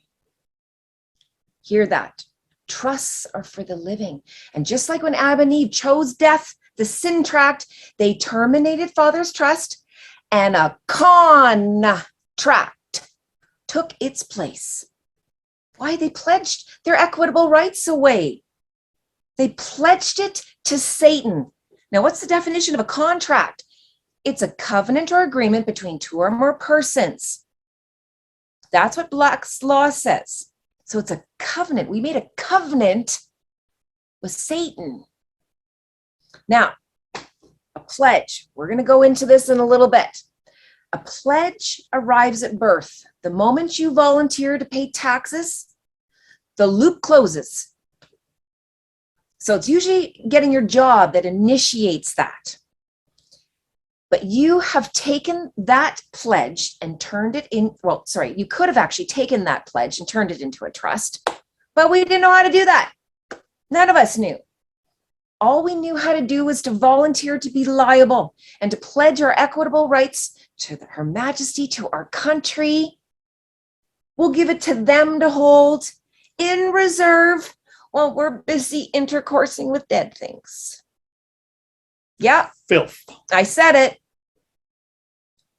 Hear that. Trusts are for the living. And just like when Adam and Eve chose death, the sin tract, they terminated Father's trust, and a contract took its place. Why? They pledged their equitable rights away. They pledged it to Satan. Now, what's the definition of a contract? It's a covenant or agreement between two or more persons. That's what Black's law says. So it's a covenant. We made a covenant with Satan. Now, a pledge. We're going to go into this in a little bit. A pledge arrives at birth. The moment you volunteer to pay taxes, the loop closes. So it's usually getting your job that initiates that. But you have taken that pledge and turned it in, well, sorry, you could have actually taken that pledge and turned it into a trust, but we didn't know how to do that. None of us knew. All we knew how to do was to volunteer to be liable and to pledge our equitable rights to Her Majesty, to our country. We'll give it to them to hold in reserve while we're busy intercoursing with dead things. Yeah. Filth. I said it.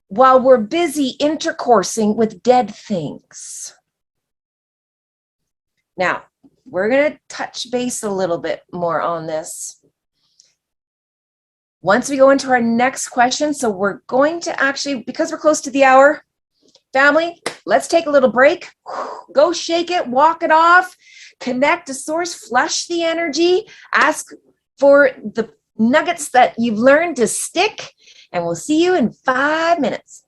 While we're busy intercoursing with dead things. Now, we're going to touch base a little bit more on this once we go into our next question. So we're going to actually, because we're close to the hour, family, let's take a little break. Go shake it, walk it off, connect to source, flush the energy, ask for the nuggets that you've learned to stick, and we'll see you in 5 minutes.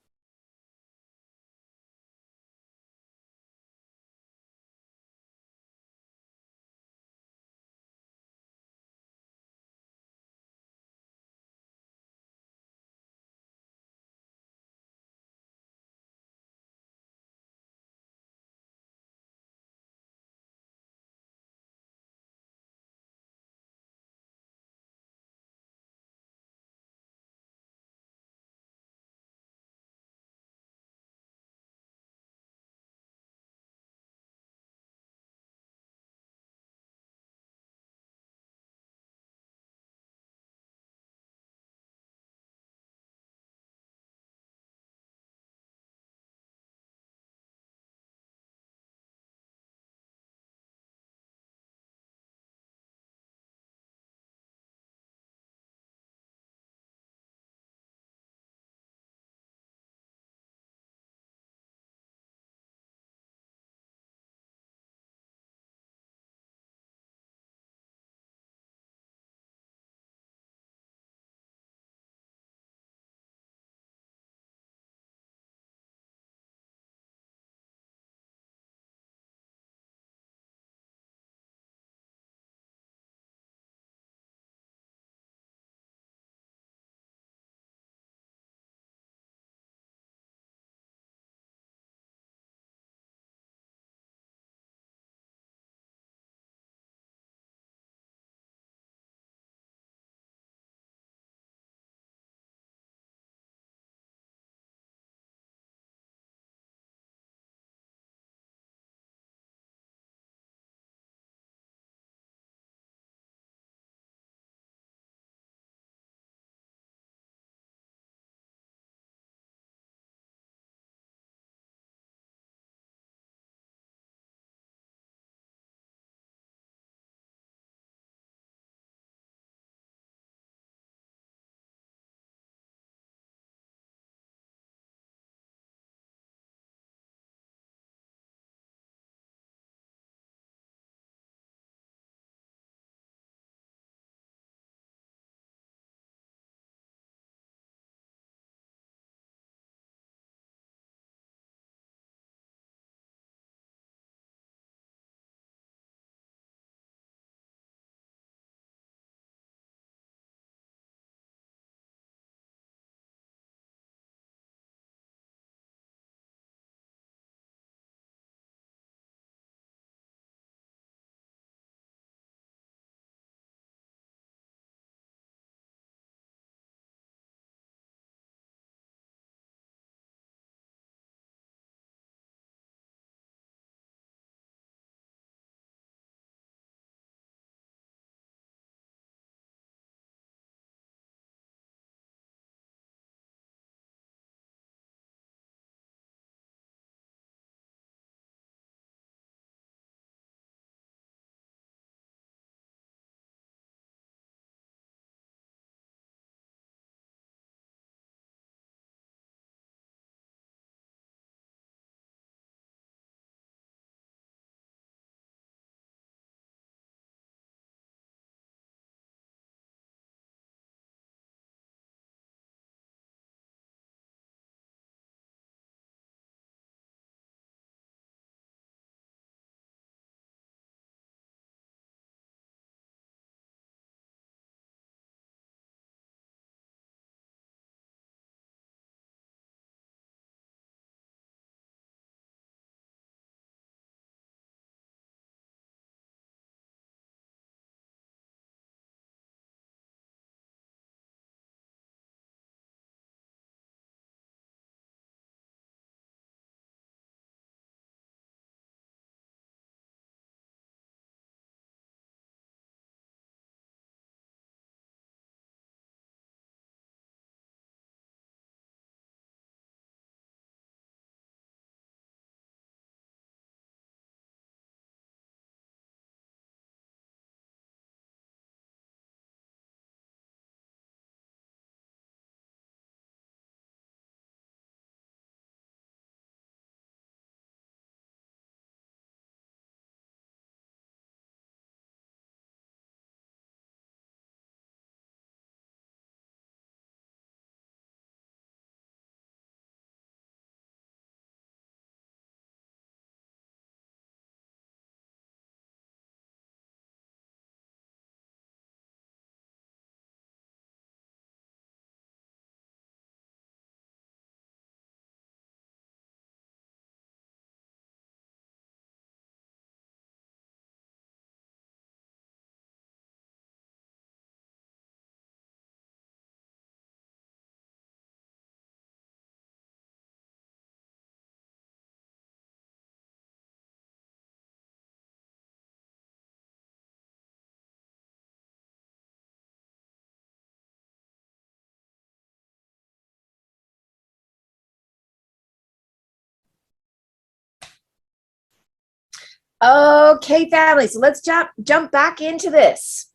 Okay, family, so let's jump back into this.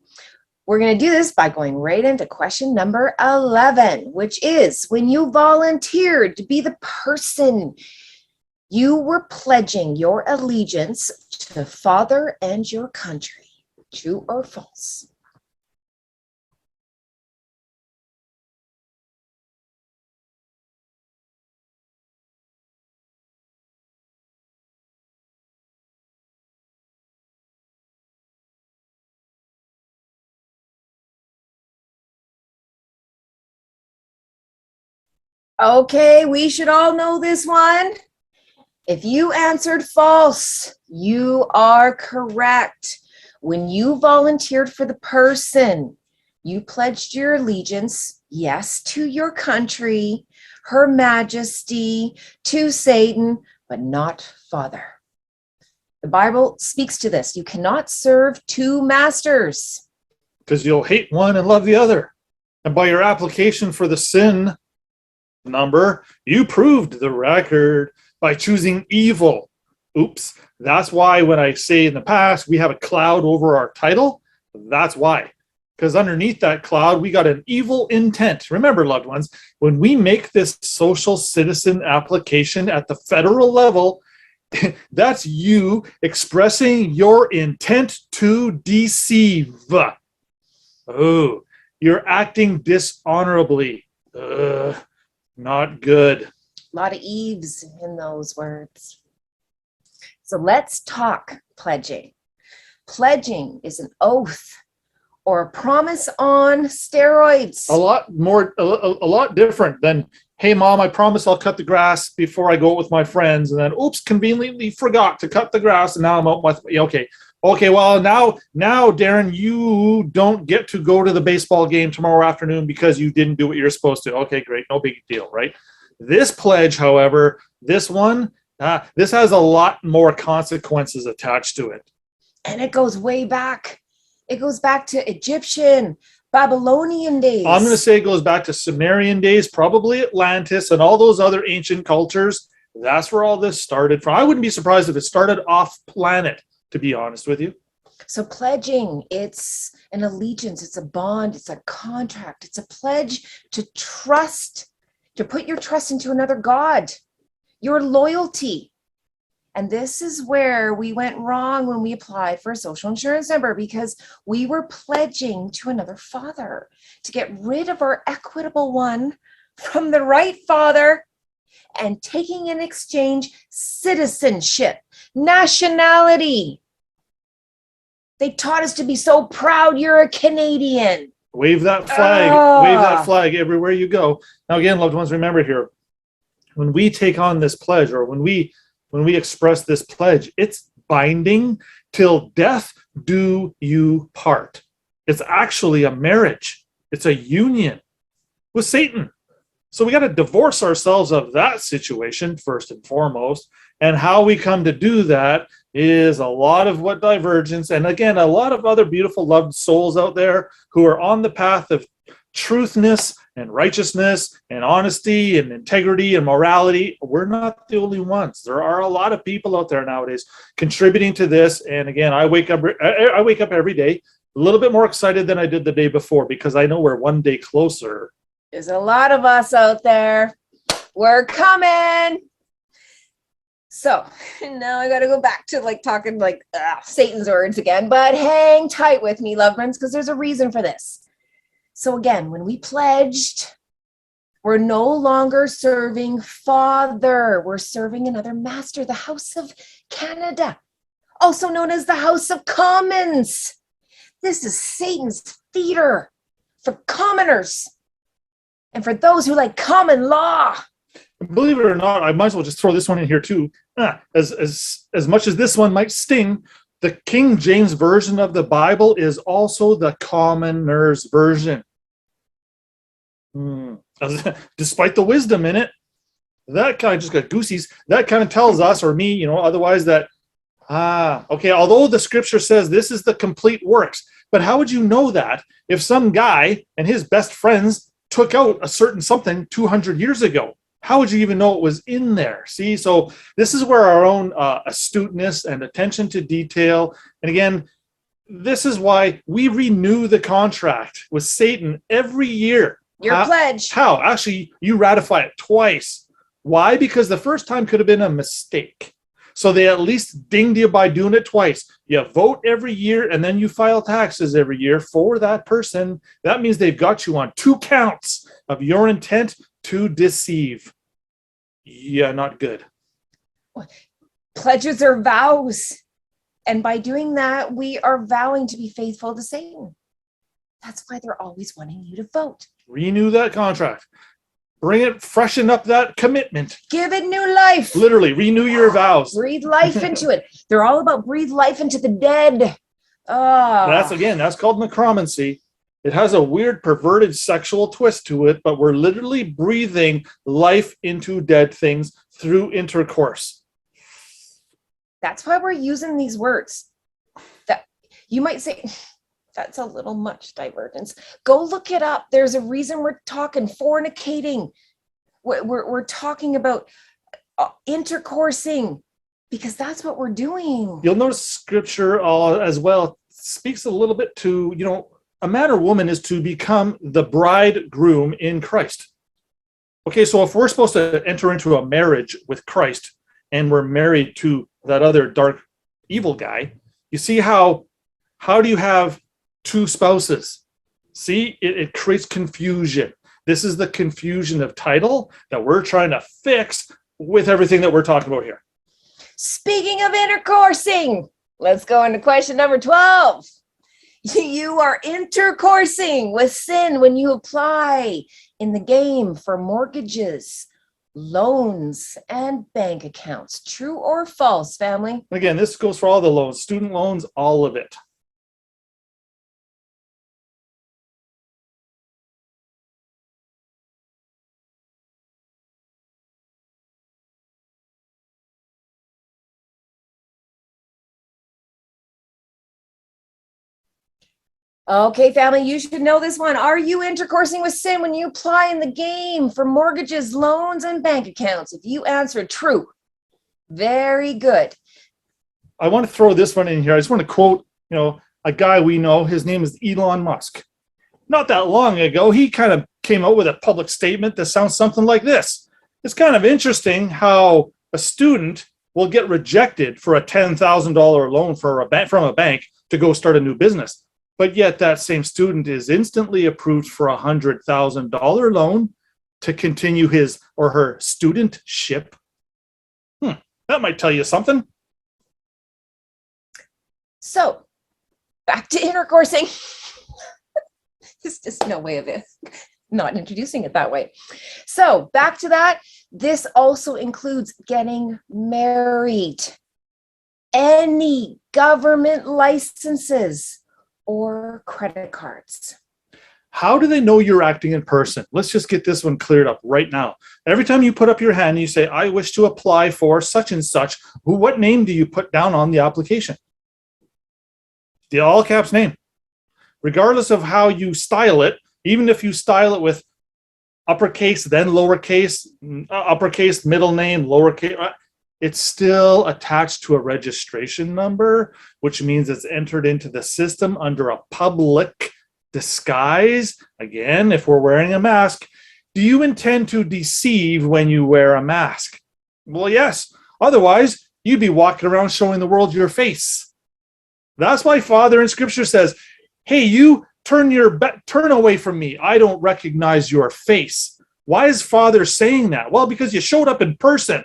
We're going to do this by going right into question number 11, which is when you volunteered to be the person, you were pledging your allegiance to the father and your country. True or false? Okay, we should all know this one. If you answered false, you are correct. When you volunteered for the person, you pledged your allegiance, yes, to your country, Her Majesty, to Satan, but not Father. The Bible speaks to this. You cannot serve two masters. Because you'll hate one and love the other. And by your application for the sin number, you proved the record by choosing evil. Oops. That's why when I say in the past, we have a cloud over our title. That's why. Because underneath that cloud, we got an evil intent. Remember, loved ones, when we make this social citizen application at the federal level, that's you expressing your intent to deceive. Oh, you're acting dishonorably. Not good. A lot of Eves in those words. So let's talk pledging. Pledging is an oath or a promise on steroids. A lot different than, hey, Mom, I promise I'll cut the grass before I go out with my friends. And then, oops, conveniently forgot to cut the grass. And now I'm out with, okay, well, now, Darren, you don't get to go to the baseball game tomorrow afternoon because you didn't do what you're supposed to. Okay, great. No big deal, right? This pledge, however, this one, this has a lot more consequences attached to it. And it goes way back. It goes back to Egyptian, Babylonian days. I'm going to say it goes back to Sumerian days, probably Atlantis and all those other ancient cultures. That's where all this started from. I wouldn't be surprised if it started off planet, to be honest with you. So pledging, it's an allegiance, it's a bond, it's a contract, it's a pledge to trust, to put your trust into another God, your loyalty. And this is where we went wrong when we applied for a social insurance number, because we were pledging to another father to get rid of our equitable one from the right father and taking in exchange citizenship, nationality. They taught us to be so proud you're a Canadian. Wave that flag. Wave that flag everywhere you go. Now, again, loved ones, remember here, when we take on this pledge, or when we express this pledge, it's binding till death do you part. It's actually a marriage. It's a union with Satan. So we got to divorce ourselves of that situation first and foremost. And how we come to do that is a lot of what divergence, and again, a lot of other beautiful loved souls out there who are on the path of truthness and righteousness and honesty and integrity and morality. We're not the only ones. There are a lot of people out there nowadays contributing to this. And again, I wake up every day a little bit more excited than I did the day before, because I know we're one day closer. There's a lot of us out there. We're coming. So now I got to go back to talking Satan's words again, but hang tight with me, loved ones, because there's a reason for this. So again, when we pledged, we're no longer serving Father. We're serving another master, the House of Canada, also known as the House of Commons. This is Satan's theater for commoners and for those who like common law. Believe it or not, I might as well just throw this one in here too. As much as this one might sting, the King James Version of the Bible is also the commoner's version. Despite the wisdom in it, that kind of just got goosies. That kind of tells us, or me, otherwise that, okay, although the scripture says this is the complete works, but how would you know that if some guy and his best friends took out a certain something 200 years ago? How would you even know it was in there? See, so this is where our own astuteness and attention to detail, and again, this is why we renew the contract with Satan every year. Your pledge. How? Actually, you ratify it twice. Why? Because the first time could have been a mistake. So they at least dinged you by doing it twice. You vote every year and then you file taxes every year for that person. That means they've got you on 2 counts of your intent to deceive. Yeah, not good. Pledges are vows. And by doing that, we are vowing to be faithful to Satan. That's why they're always wanting you to vote. Renew that contract. Bring it, freshen up that commitment. Give it new life. Literally, renew your vows. Breathe life into it. They're all about breathe life into the dead. Oh. That's called necromancy. It has a weird, perverted sexual twist to it, but we're literally breathing life into dead things through intercourse. That's why we're using these words. That you might say, that's a little much divergence. Go look it up. There's a reason we're talking fornicating. We're talking about intercoursing, because that's what we're doing. You'll notice scripture as well speaks a little bit to, a man or woman is to become the bridegroom in Christ. Okay, so if we're supposed to enter into a marriage with Christ and we're married to that other dark, evil guy, you see how do you have 2 spouses? See, it creates confusion. This is the confusion of title that we're trying to fix with everything that we're talking about here. Speaking of intercoursing, let's go into question number 12. You are intercoursing with sin when you apply in the game for mortgages, loans, and bank accounts. True or false, family? Again, this goes for all the loans, student loans, all of it. Okay, family, you should know this one. Are you intercoursing with sin when you apply in the game for mortgages, loans, and bank accounts? If you answer true, very good. I want to throw this one in here. I just want to quote, a guy we know. His name is Elon Musk. Not that long ago, he kind of came out with a public statement that sounds something like this. It's kind of interesting how a student will get rejected for a $10,000 loan from a bank to go start a new business. But yet that same student is instantly approved for a $100,000 loan to continue his or her studentship. That might tell you something. So, back to intercoursing. There's just no way of it not introducing it that way. So, back to that. This also includes getting married. Any government licenses or credit cards. How do they know you're acting in person? Let's just get this one cleared up right now. Every time you put up your hand and you say, I wish to apply for such and such, what name do you put down on the application? The all caps name. Regardless of how you style it, even if you style it with uppercase, then lowercase, uppercase, middle name, lowercase, it's still attached to a registration number, which means it's entered into the system under a public disguise. Again, if we're wearing a mask, do you intend to deceive when you wear a mask? Well, yes. Otherwise, you'd be walking around showing the world your face. That's why Father in Scripture says, hey, you turn away from me. I don't recognize your face. Why is Father saying that? Well, because you showed up in person.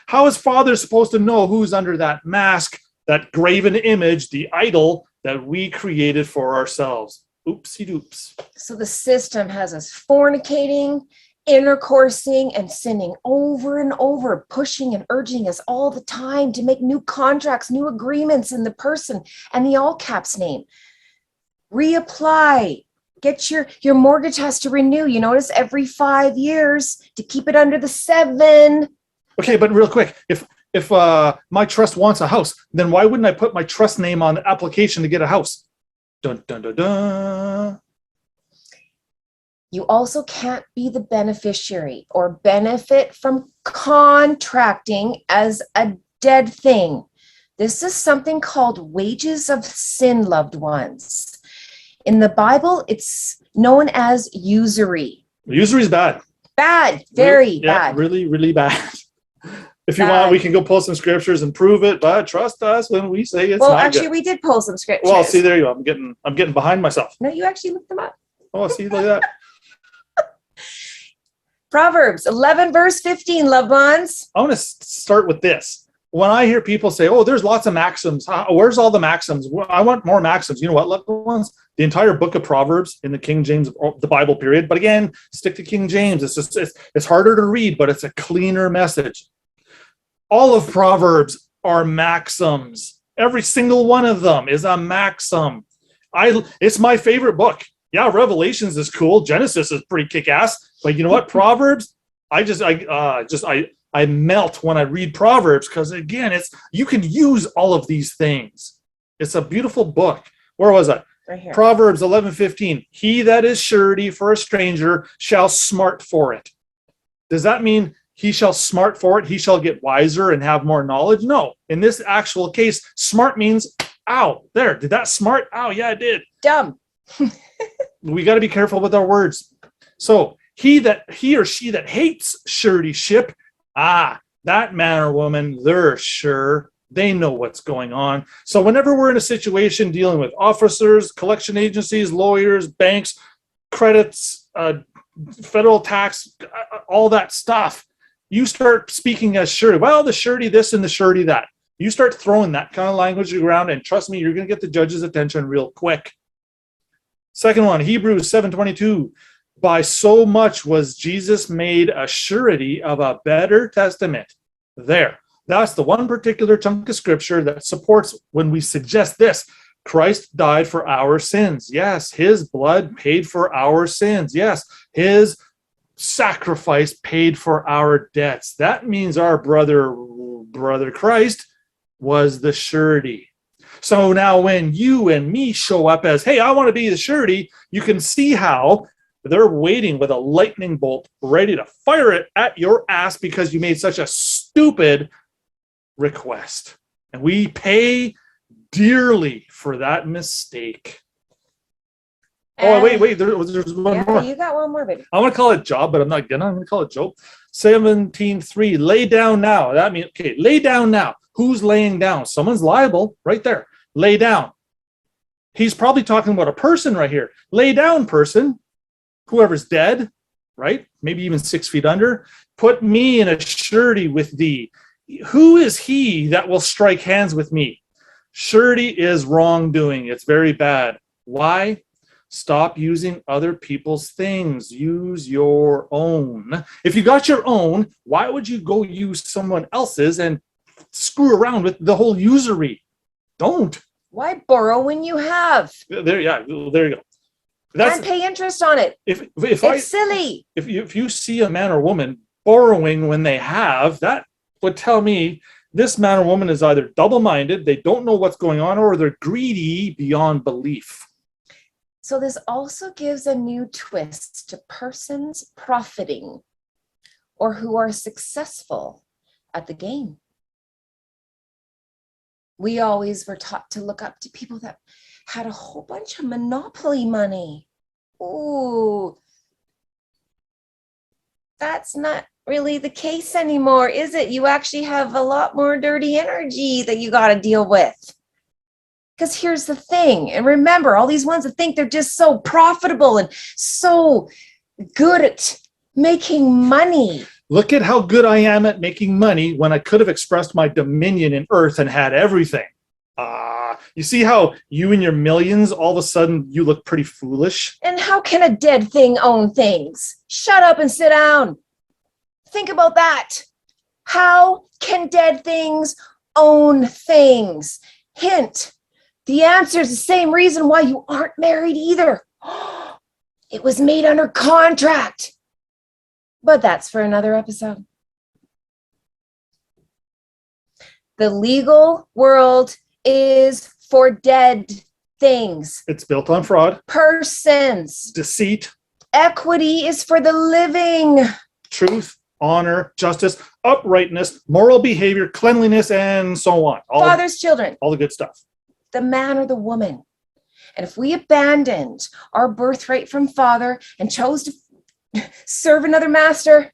How is Father supposed to know who's under that mask, that graven image, the idol that we created for ourselves? Oopsie doops. So the system has us fornicating, intercoursing, and sinning over and over, pushing and urging us all the time to make new contracts, new agreements in the person and the all caps name. Reapply. Get your mortgage has to renew. You notice every 5 years to keep it under the 7. Okay, but real quick, if my trust wants a house, then why wouldn't I put my trust name on the application to get a house? Dun, dun, dun, dun. You also can't be the beneficiary or benefit from contracting as a dead thing. This is something called wages of sin, loved ones. In the Bible, it's known as usury. Usury is bad. Bad, very bad. Yeah, really, really bad. If you want, we can go pull some scriptures and prove it, but trust us when we say it's not actually, good. we did pull some scriptures. Well, see, there you go. I'm getting behind myself. No, you actually looked them up. Oh, see, look at that. Proverbs 11, verse 15, loved ones. I want to start with this. When I hear people say, oh, there's lots of maxims. Where's all the maxims? I want more maxims. You know what, loved ones? The entire book of Proverbs in the King James, the Bible period. But again, stick to King James. It's harder to read, but it's a cleaner message. All of Proverbs are maxims. Every single one of them is a maxim. It's my favorite book. Yeah, Revelations is cool. Genesis is pretty kick-ass. But you know what? Proverbs, I melt when I read Proverbs because, again, you can use all of these things. It's a beautiful book. Where was I? Right here. Proverbs 11:15. He that is surety for a stranger shall smart for it. Does that mean he shall smart for it? He shall get wiser and have more knowledge? No. In this actual case, smart means, ow, there. Did that smart? Ow, yeah, it did. Dumb. We got to be careful with our words. So he or she that hates suretyship, that man or woman, they're sure. They know what's going on. So whenever we're in a situation dealing with officers, collection agencies, lawyers, banks, credits, federal tax, all that stuff, you start speaking as surety. Well, the surety this and the surety that. You start throwing that kind of language around, and trust me, you're going to get the judge's attention real quick. Second one, Hebrews 7:22. By so much was Jesus made a surety of a better testament. There. That's the one particular chunk of scripture that supports when we suggest this. Christ died for our sins. Yes, his blood paid for our sins. Yes, his sacrifice paid for our debts. That means our brother Christ was the surety. So now when you and me show up as, hey, I want to be the surety, you can see how they're waiting with a lightning bolt ready to fire it at your ass because you made such a stupid request. And we pay dearly for that mistake. Oh, wait, there's one more. You got one more, baby. I want to call it Job, but I'm not gonna. I'm going to call it Job. 17:3. Lay down now. That means, okay, lay down now. Who's laying down? Someone's liable right there. Lay down. He's probably talking about a person right here. Lay down, person. Whoever's dead, right? Maybe even 6 feet under. Put me in a surety with thee. Who is he that will strike hands with me? Surety is wrongdoing. It's very bad. Why? Stop using other people's things. Use your own. If you got your own, why would you go use someone else's and screw around with the whole usury? Don't. Why borrow when you have? There you go. And pay interest on it. It's silly. If you see a man or woman borrowing when they have, that would tell me this man or woman is either double-minded, they don't know what's going on, or they're greedy beyond belief. So this also gives a new twist to persons profiting or who are successful at the game. We always were taught to look up to people that had a whole bunch of monopoly money. Ooh, that's not really the case anymore, is it? You actually have a lot more dirty energy that you got to deal with. Because here's the thing, and remember, all these ones that think they're just so profitable and so good at making money. Look at how good I am at making money when I could have expressed my dominion in earth and had everything. You see how you and your millions, all of a sudden, you look pretty foolish? And how can a dead thing own things? Shut up and sit down. Think about that. How can dead things own things? Hint, the answer is the same reason why you aren't married either. It was made under contract. But that's for another episode. The legal world is for dead things. It's built on fraud, persons, deceit, Equity is for the living. Truth, honor, justice, uprightness, moral behavior, cleanliness, and so on. Father's children. All the good stuff. The man or the woman. And if we abandoned our birthright from Father and chose to serve another master,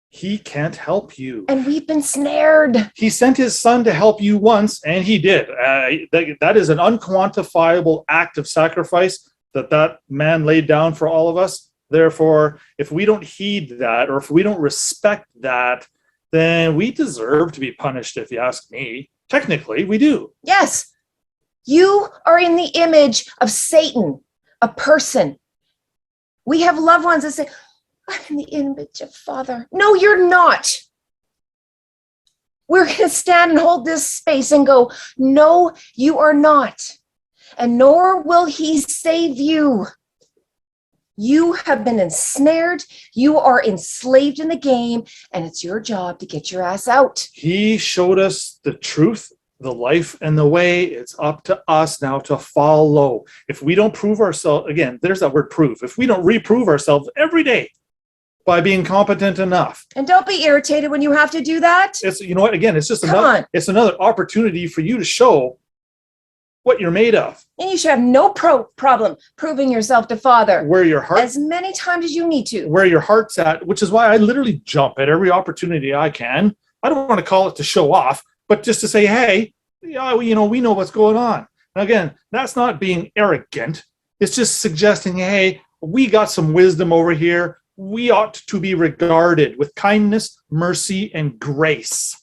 he can't help you. And we've been snared. He sent his son to help you once, and he did. That is an unquantifiable act of sacrifice that man laid down for all of us. Therefore, if we don't heed that, or if we don't respect that, then we deserve to be punished, if you ask me. Technically, we do. Yes. You are in the image of Satan, a person. We have loved ones that say, I'm in the image of Father. No, you're not. We're going to stand and hold this space and go, no, you are not. And nor will he save you. You have been ensnared. You are enslaved in the game, and it's your job to get your ass out. He showed us the truth, the life, and the way. It's up to us now to follow. If we don't prove ourselves, again, there's that word prove. If we don't reprove ourselves every day by being competent enough. And don't be irritated when you have to do that. It's, you know what, again, it's just another opportunity for you to show what you're made of. And you should have no problem proving yourself to Father. Where your heart, as many times as you need to. Where your heart's at, which is why I literally jump at every opportunity I can. I don't want to call it to show off, but just to say, hey, we know what's going on. And again, that's not being arrogant. It's just suggesting, hey, we got some wisdom over here. We ought to be regarded with kindness, mercy, and grace.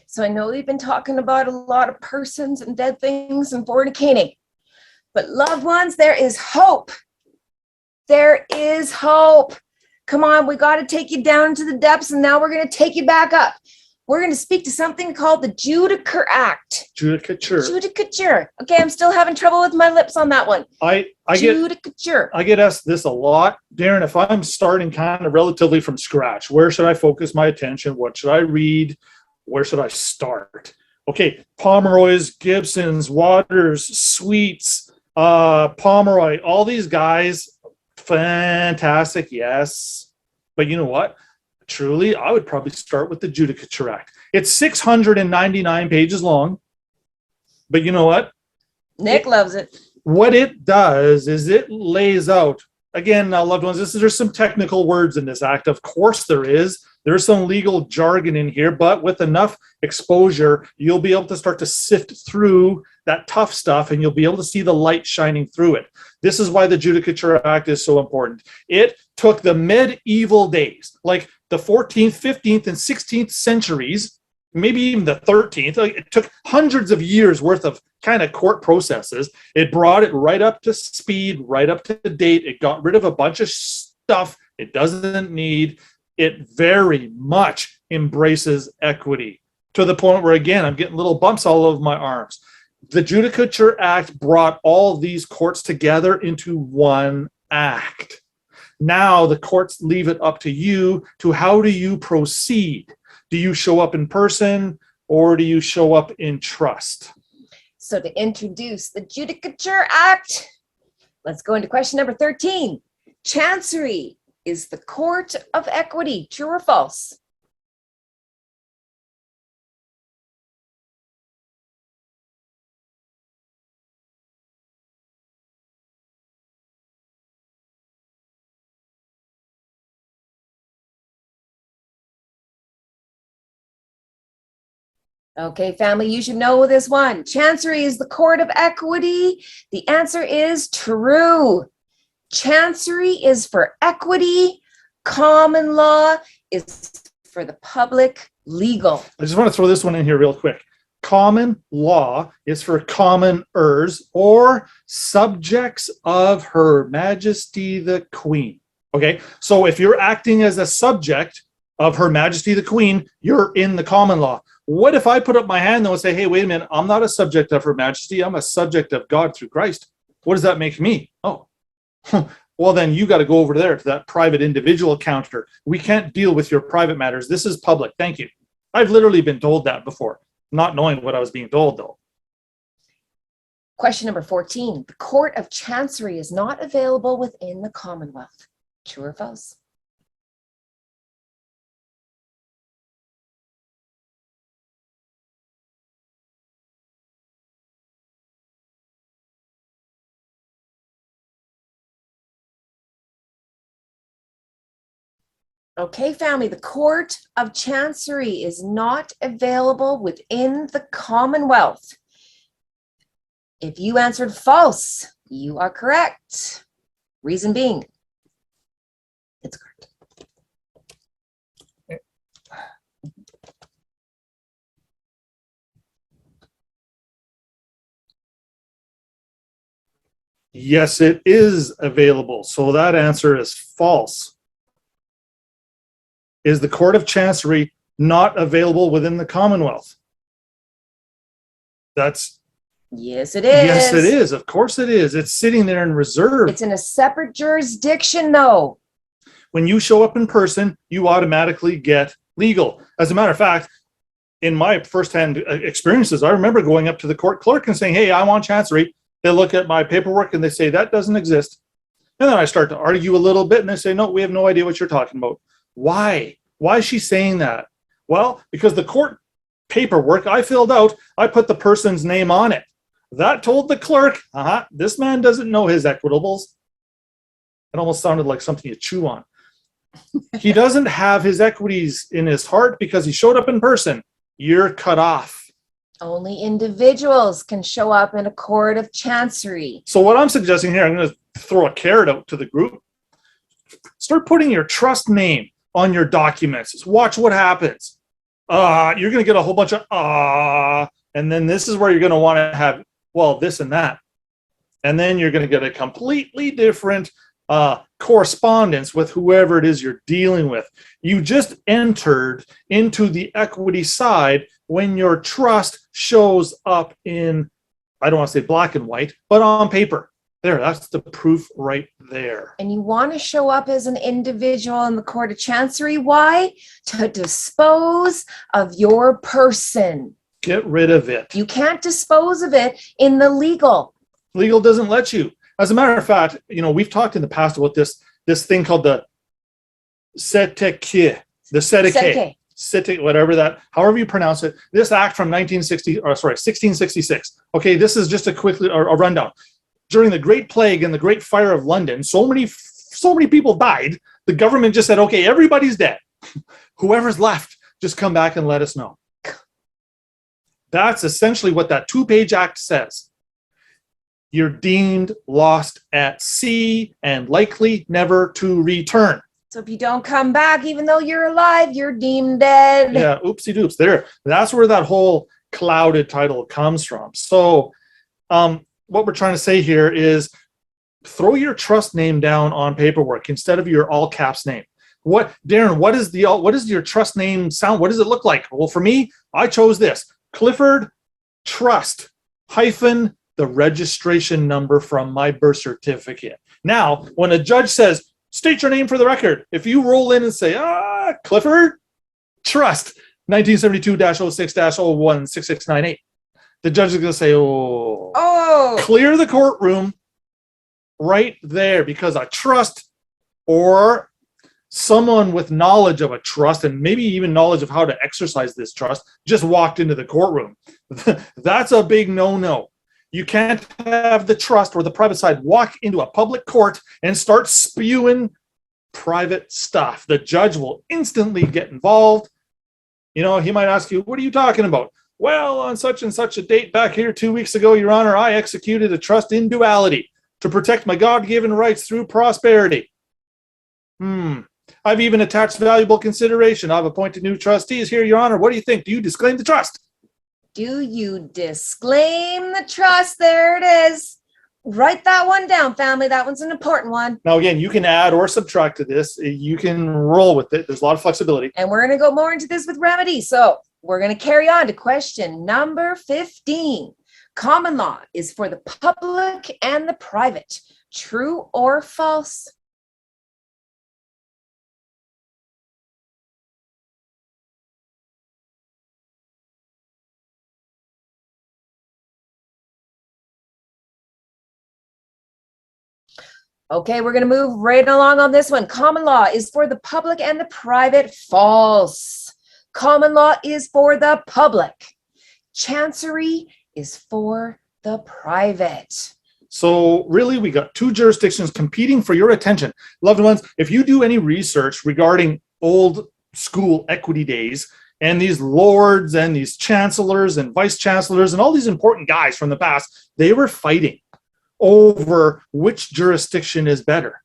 So I know we've been talking about a lot of persons and dead things and fornicating, but loved ones, there is hope. There is hope. Come on, we got to take you down into the depths, and now we're going to take you back up. We're going to speak to something called the Judicature Act. Judicature. Okay, I'm still having trouble with my lips on that one. Judicature. I get asked this a lot. Darren, if I'm starting kind of relatively from scratch, where should I focus my attention? What should I read? Where should I start? Okay, Pomeroy's, Gibson's, Waters, Sweets, Pomeroy, all these guys, fantastic, yes. But you know what? Truly, I would probably start with the Judicature Act. It's 699 pages long, but you know what? Nick loves it. What it does is it lays out, again, now, loved ones, there's some technical words in this act. Of course there is. There's some legal jargon in here, but with enough exposure, you'll be able to start to sift through that tough stuff, and you'll be able to see the light shining through it. This is why the Judicature Act is so important. It took the medieval days, like the 14th, 15th, and 16th centuries, maybe even the 13th. It took hundreds of years worth of kind of court processes. It brought it right up to speed, right up to date. It got rid of a bunch of stuff it doesn't need. It very much embraces equity to the point where, again, I'm getting little bumps all over my arms. The Judicature Act brought all these courts together into one act. Now the courts leave it up to you to how do you proceed? Do you show up in person or do you show up in trust? So to introduce the Judicature Act, let's go into question number 13. Chancery is the court of equity, true or false? Okay, family, you should know this one. Chancery is the court of equity. The answer is true. Chancery is for equity. Common law is for the public legal. I just want to throw this one in here real quick. Common law is for commoners or subjects of Her Majesty the Queen. Okay, so if you're acting as a subject of Her Majesty the Queen, you're in the common law. What if I put up my hand though and say, hey, wait a minute, I'm not a subject of Her Majesty, I'm a subject of God through Christ. What does that make me? Oh, well, then you got to go over there to that private individual counter. We can't deal with your private matters. This is public. Thank you. I've literally been told that before, not knowing what I was being told though. Question number 14. The Court of Chancery is not available within the Commonwealth. True or false? Okay, family, the Court of Chancery is not available within the Commonwealth. If you answered false, you are correct. Reason being, it's correct. Yes, it is available. So that answer is false. Is the Court of Chancery not available within the Commonwealth? That's Yes, it is. Yes, it is. Of course it is. It's sitting there in reserve. It's in a separate jurisdiction, though. When you show up in person, you automatically get legal. As a matter of fact, in my firsthand experiences, I remember going up to the court clerk and saying, hey, I want Chancery. They look at my paperwork and they say, that doesn't exist. And then I start to argue a little bit and they say, no, we have no idea what you're talking about. Why? Why is she saying that? Well, because the court paperwork I filled out, I put the person's name on it. That told the clerk, this man doesn't know his equitables. It almost sounded like something you chew on. He doesn't have his equities in his heart because he showed up in person. You're cut off. Only individuals can show up in a court of chancery. So what I'm suggesting here, I'm going to throw a carrot out to the group. Start putting your trust name on your documents. Just watch what happens. You're going to get a whole bunch of and then this is where you're going to want to have, well, this and that. And then you're going to get a completely different correspondence with whoever it is you're dealing with. You just entered into the equity side when your trust shows up in, I don't want to say black and white, but on paper. There, that's the proof right there. And you want to show up as an individual in the court of chancery. Why? To dispose of your person. Get rid of it. You can't dispose of it in the legal. Legal doesn't let you. As a matter of fact, we've talked in the past about this thing called the whatever that, however you pronounce it. This act from 1666. Okay, this is just a rundown. During the Great Plague and the Great Fire of London, so many people died. The government just said, okay, everybody's dead. Whoever's left, just come back and let us know. That's essentially what that 2-page act says. You're deemed lost at sea and likely never to return. So if you don't come back, even though you're alive, you're deemed dead. Yeah, oopsie doops. That's where that whole clouded title comes from. So what we're trying to say here is throw your trust name down on paperwork instead of your all caps name. Darren, what does your trust name sound? What does it look like? Well, for me, I chose this. Clifford Trust hyphen the registration number from my birth certificate. Now, when a judge says, state your name for the record, if you roll in and say, Clifford Trust 1972-06-016698, the judge is going to say, clear the courtroom right there, because a trust or someone with knowledge of a trust and maybe even knowledge of how to exercise this trust just walked into the courtroom. That's a big no-no. You can't have the trust or the private side walk into a public court and start spewing private stuff. The judge will instantly get involved. He might ask you, what are you talking about? Well, on such and such a date back here 2 weeks ago, Your Honor, I executed a trust in duality to protect my God-given rights through prosperity. I've even attached valuable consideration. I've appointed new trustees here, Your Honor. What do you think? Do you disclaim the trust? Do you disclaim the trust? There it is. Write that one down, family. That one's an important one. Now, again, you can add or subtract to this. You can roll with it. There's a lot of flexibility. And we're going to go more into this with remedy. So we're going to carry on to question number 15. Common law is for the public and the private. True or false? Okay, we're going to move right along on this one. Common law is for the public and the private. False. Common law is for the public. Chancery is for the private. So really, we got two jurisdictions competing for your attention. Loved ones, if you do any research regarding old school equity days and these lords and these chancellors and vice chancellors and all these important guys from the past, they were fighting over which jurisdiction is better.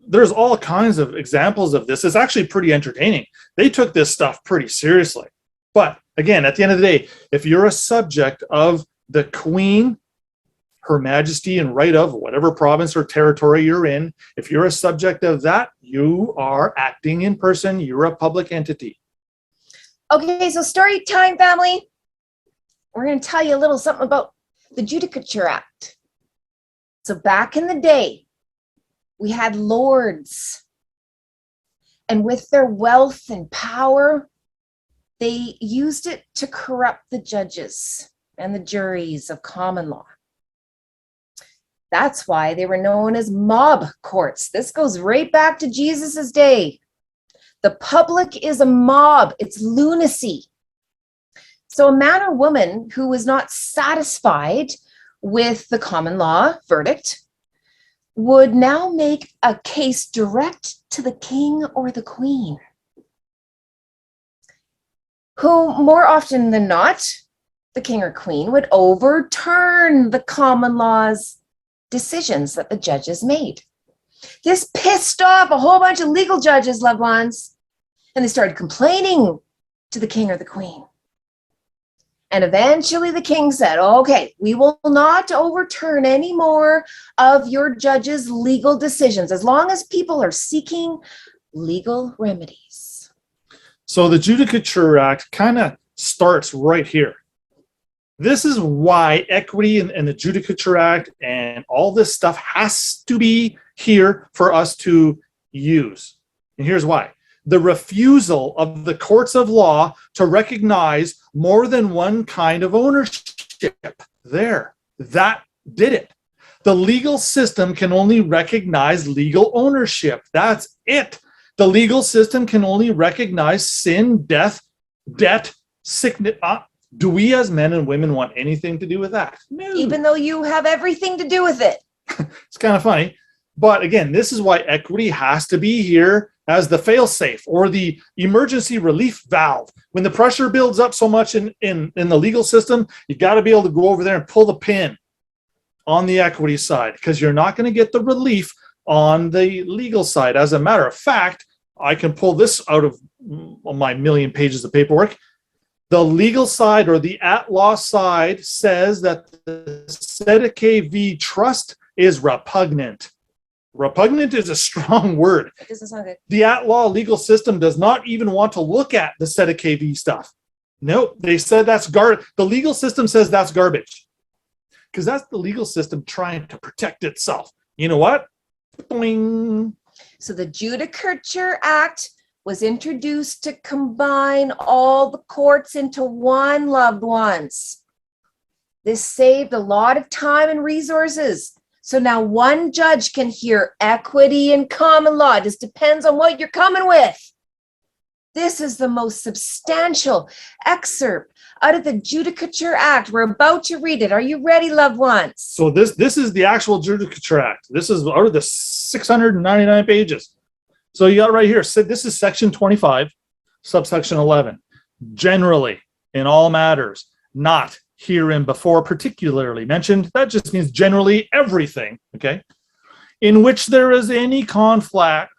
There's all kinds of examples of this. It's actually pretty entertaining. They took this stuff pretty seriously. But again, at the end of the day, if you're a subject of the Queen, Her Majesty, and right of whatever province or territory you're in, if you're a subject of that, you are acting in person. You're a public entity. Okay, so story time, family. We're going to tell you a little something about the Judicature Act. So back in the day, we had lords, and with their wealth and power, they used it to corrupt the judges and the juries of common law. That's why they were known as mob courts. This goes right back to Jesus's day. The public is a mob. It's lunacy. So a man or woman who was not satisfied with the common law verdict would now make a case direct to the king or the queen, who more often than not, the king or queen would overturn the common law's decisions that the judges made. This pissed off a whole bunch of legal judges, loved ones, and they started complaining to the king or the queen. And eventually the king said, okay, we will not overturn any more of your judges' legal decisions as long as people are seeking legal remedies. So the Judicature Act kind of starts right here. This is why equity and the Judicature Act and all this stuff has to be here for us to use. And here's why. The refusal of the courts of law to recognize more than one kind of ownership. That did it. The legal system can only recognize legal ownership. That's it. The legal system can only recognize sin, death, debt, sickness. Do we as men and women want anything to do with that? No. Even though you have everything to do with it. It's kind of funny. But again, this is why equity has to be here as the fail-safe or the emergency relief valve. When the pressure builds up so much in the legal system, you got to be able to go over there and pull the pin on the equity side, because you're not going to get the relief on the legal side. As a matter of fact, I can pull this out of my million pages of paperwork. The legal side or the at-law side says that the Suretyship v. Trust is repugnant. Repugnant is a strong word. It doesn't sound good. The at-law legal system does not even want to look at the Suretyship v. stuff. Nope, they said that's garbage. The legal system says that's garbage, because that's the legal system trying to protect itself. You know what? Boing. So the Judicature Act was introduced to combine all the courts into one, loved ones. This saved a lot of time and resources. So now one judge can hear equity and common law. It just depends on what you're coming with. This is the most substantial excerpt out of the Judicature Act. We're about to read it. Are you ready, loved ones? So this is the actual Judicature Act. This is out of the 699 pages. So you got right here. So this is section 25, subsection 11. Generally, in all matters, not herein before particularly mentioned. That just means generally everything, okay? In which there is any conflict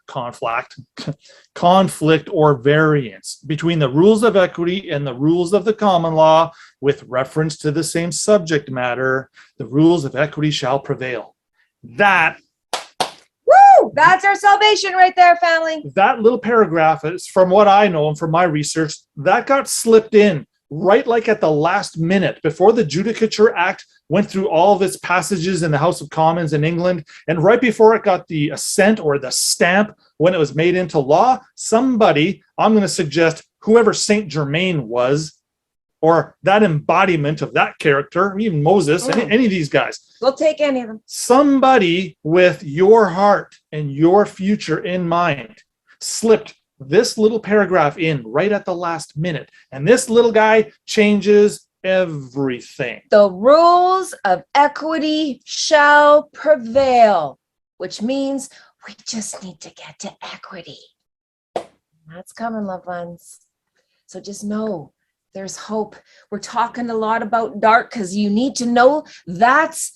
or variance between the rules of equity and the rules of the common law with reference to the same subject matter, the rules of equity shall prevail. That's our salvation right there, family. That little paragraph is, from what I know and from my research, that got slipped in right like at the last minute before the Judicature Act went through all of its passages in the House of Commons in England, and right before it got the assent or the stamp when it was made into law, somebody, I'm going to suggest whoever Saint Germain was, or that embodiment of that character, even Moses, any of these guys. We'll take any of them. Somebody with your heart and your future in mind slipped this little paragraph in right at the last minute. And this little guy changes everything. The rules of equity shall prevail, which means we just need to get to equity. That's coming, loved ones. So just know there's hope. We're talking a lot about dark because you need to know that's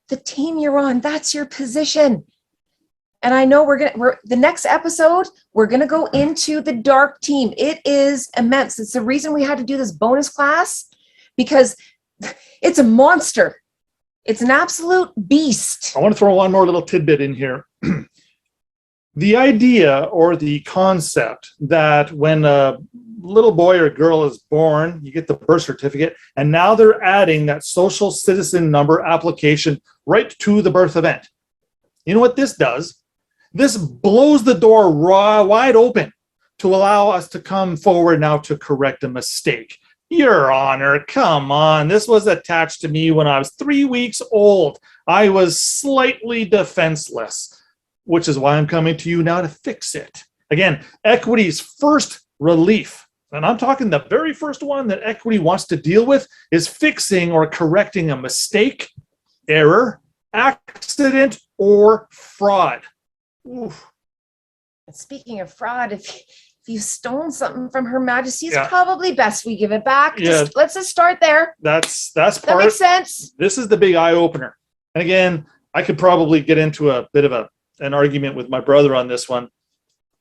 the team you're on. That's your position. And I know the next episode, we're going to go into the dark team. It is immense. It's the reason we had to do this bonus class, because it's a monster. It's an absolute beast. I want to throw one more little tidbit in here. The idea or the concept that when a little boy or girl is born, you get the birth certificate, and now they're adding that social citizen number application right to the birth event. You know what this does? This blows the door wide open to allow us to come forward now to correct a mistake. Your Honor, come on. This was attached to me when I was 3 weeks old. I was slightly defenseless, which is why I'm coming to you now to fix it. Again, equity's first relief, and I'm talking the very first one that equity wants to deal with, is fixing or correcting a mistake, error, accident, or fraud. Oof. Speaking of fraud, if you've stolen something from Her Majesty, it's probably best we give it back. Let's just start there. That's part. That makes sense. This is the big eye opener. And again, I could probably get into a bit of an argument with my brother on this one.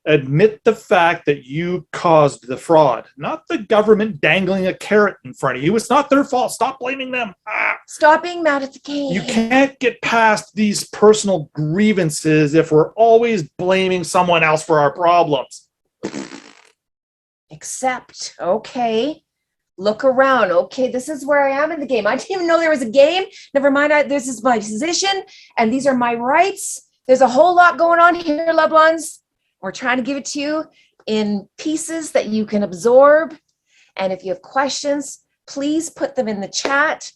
Admit the fact that you caused the fraud, not the government dangling a carrot in front of you. It's not their fault. Stop blaming them. Stop being mad at the king. You can't get past these personal grievances if we're always blaming someone else for our problems. Except, okay, look around. Okay, this is where I am in the game. I didn't even know there was a game. Never mind, this is my position, and these are my rights. There's a whole lot going on here, loved ones. We're trying to give it to you in pieces that you can absorb. And if you have questions, please put them in the chat.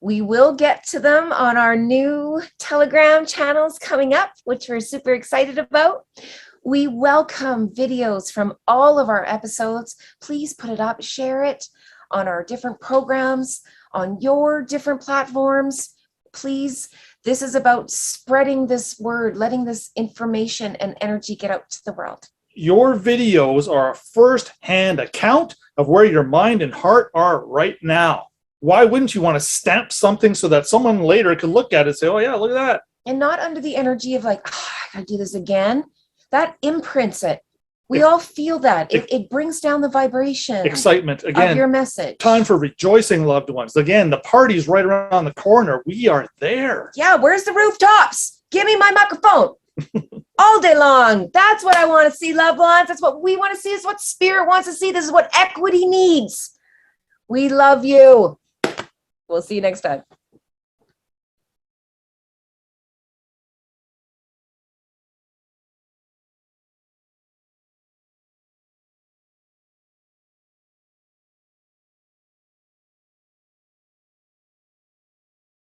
We will get to them on our new Telegram channels coming up, which we're super excited about. We welcome videos from all of our episodes. Please put it up, share it on our different programs, on your different platforms. Please. This is about spreading this word, letting this information and energy get out to the world. Your videos are a first-hand account of where your mind and heart are right now. Why wouldn't you want to stamp something so that someone later could look at it and say, oh yeah, look at that. And not under the energy of like, I gotta do this again. That imprints it. We all feel that. It brings down the vibration. Excitement. Again, of your message. Time for rejoicing, loved ones. Again, the party's right around the corner. We are there. Yeah, where's the rooftops? Give me my microphone. All day long. That's what I want to see, loved ones. That's what we want to see. This is what Spirit wants to see. This is what equity needs. We love you. We'll see you next time.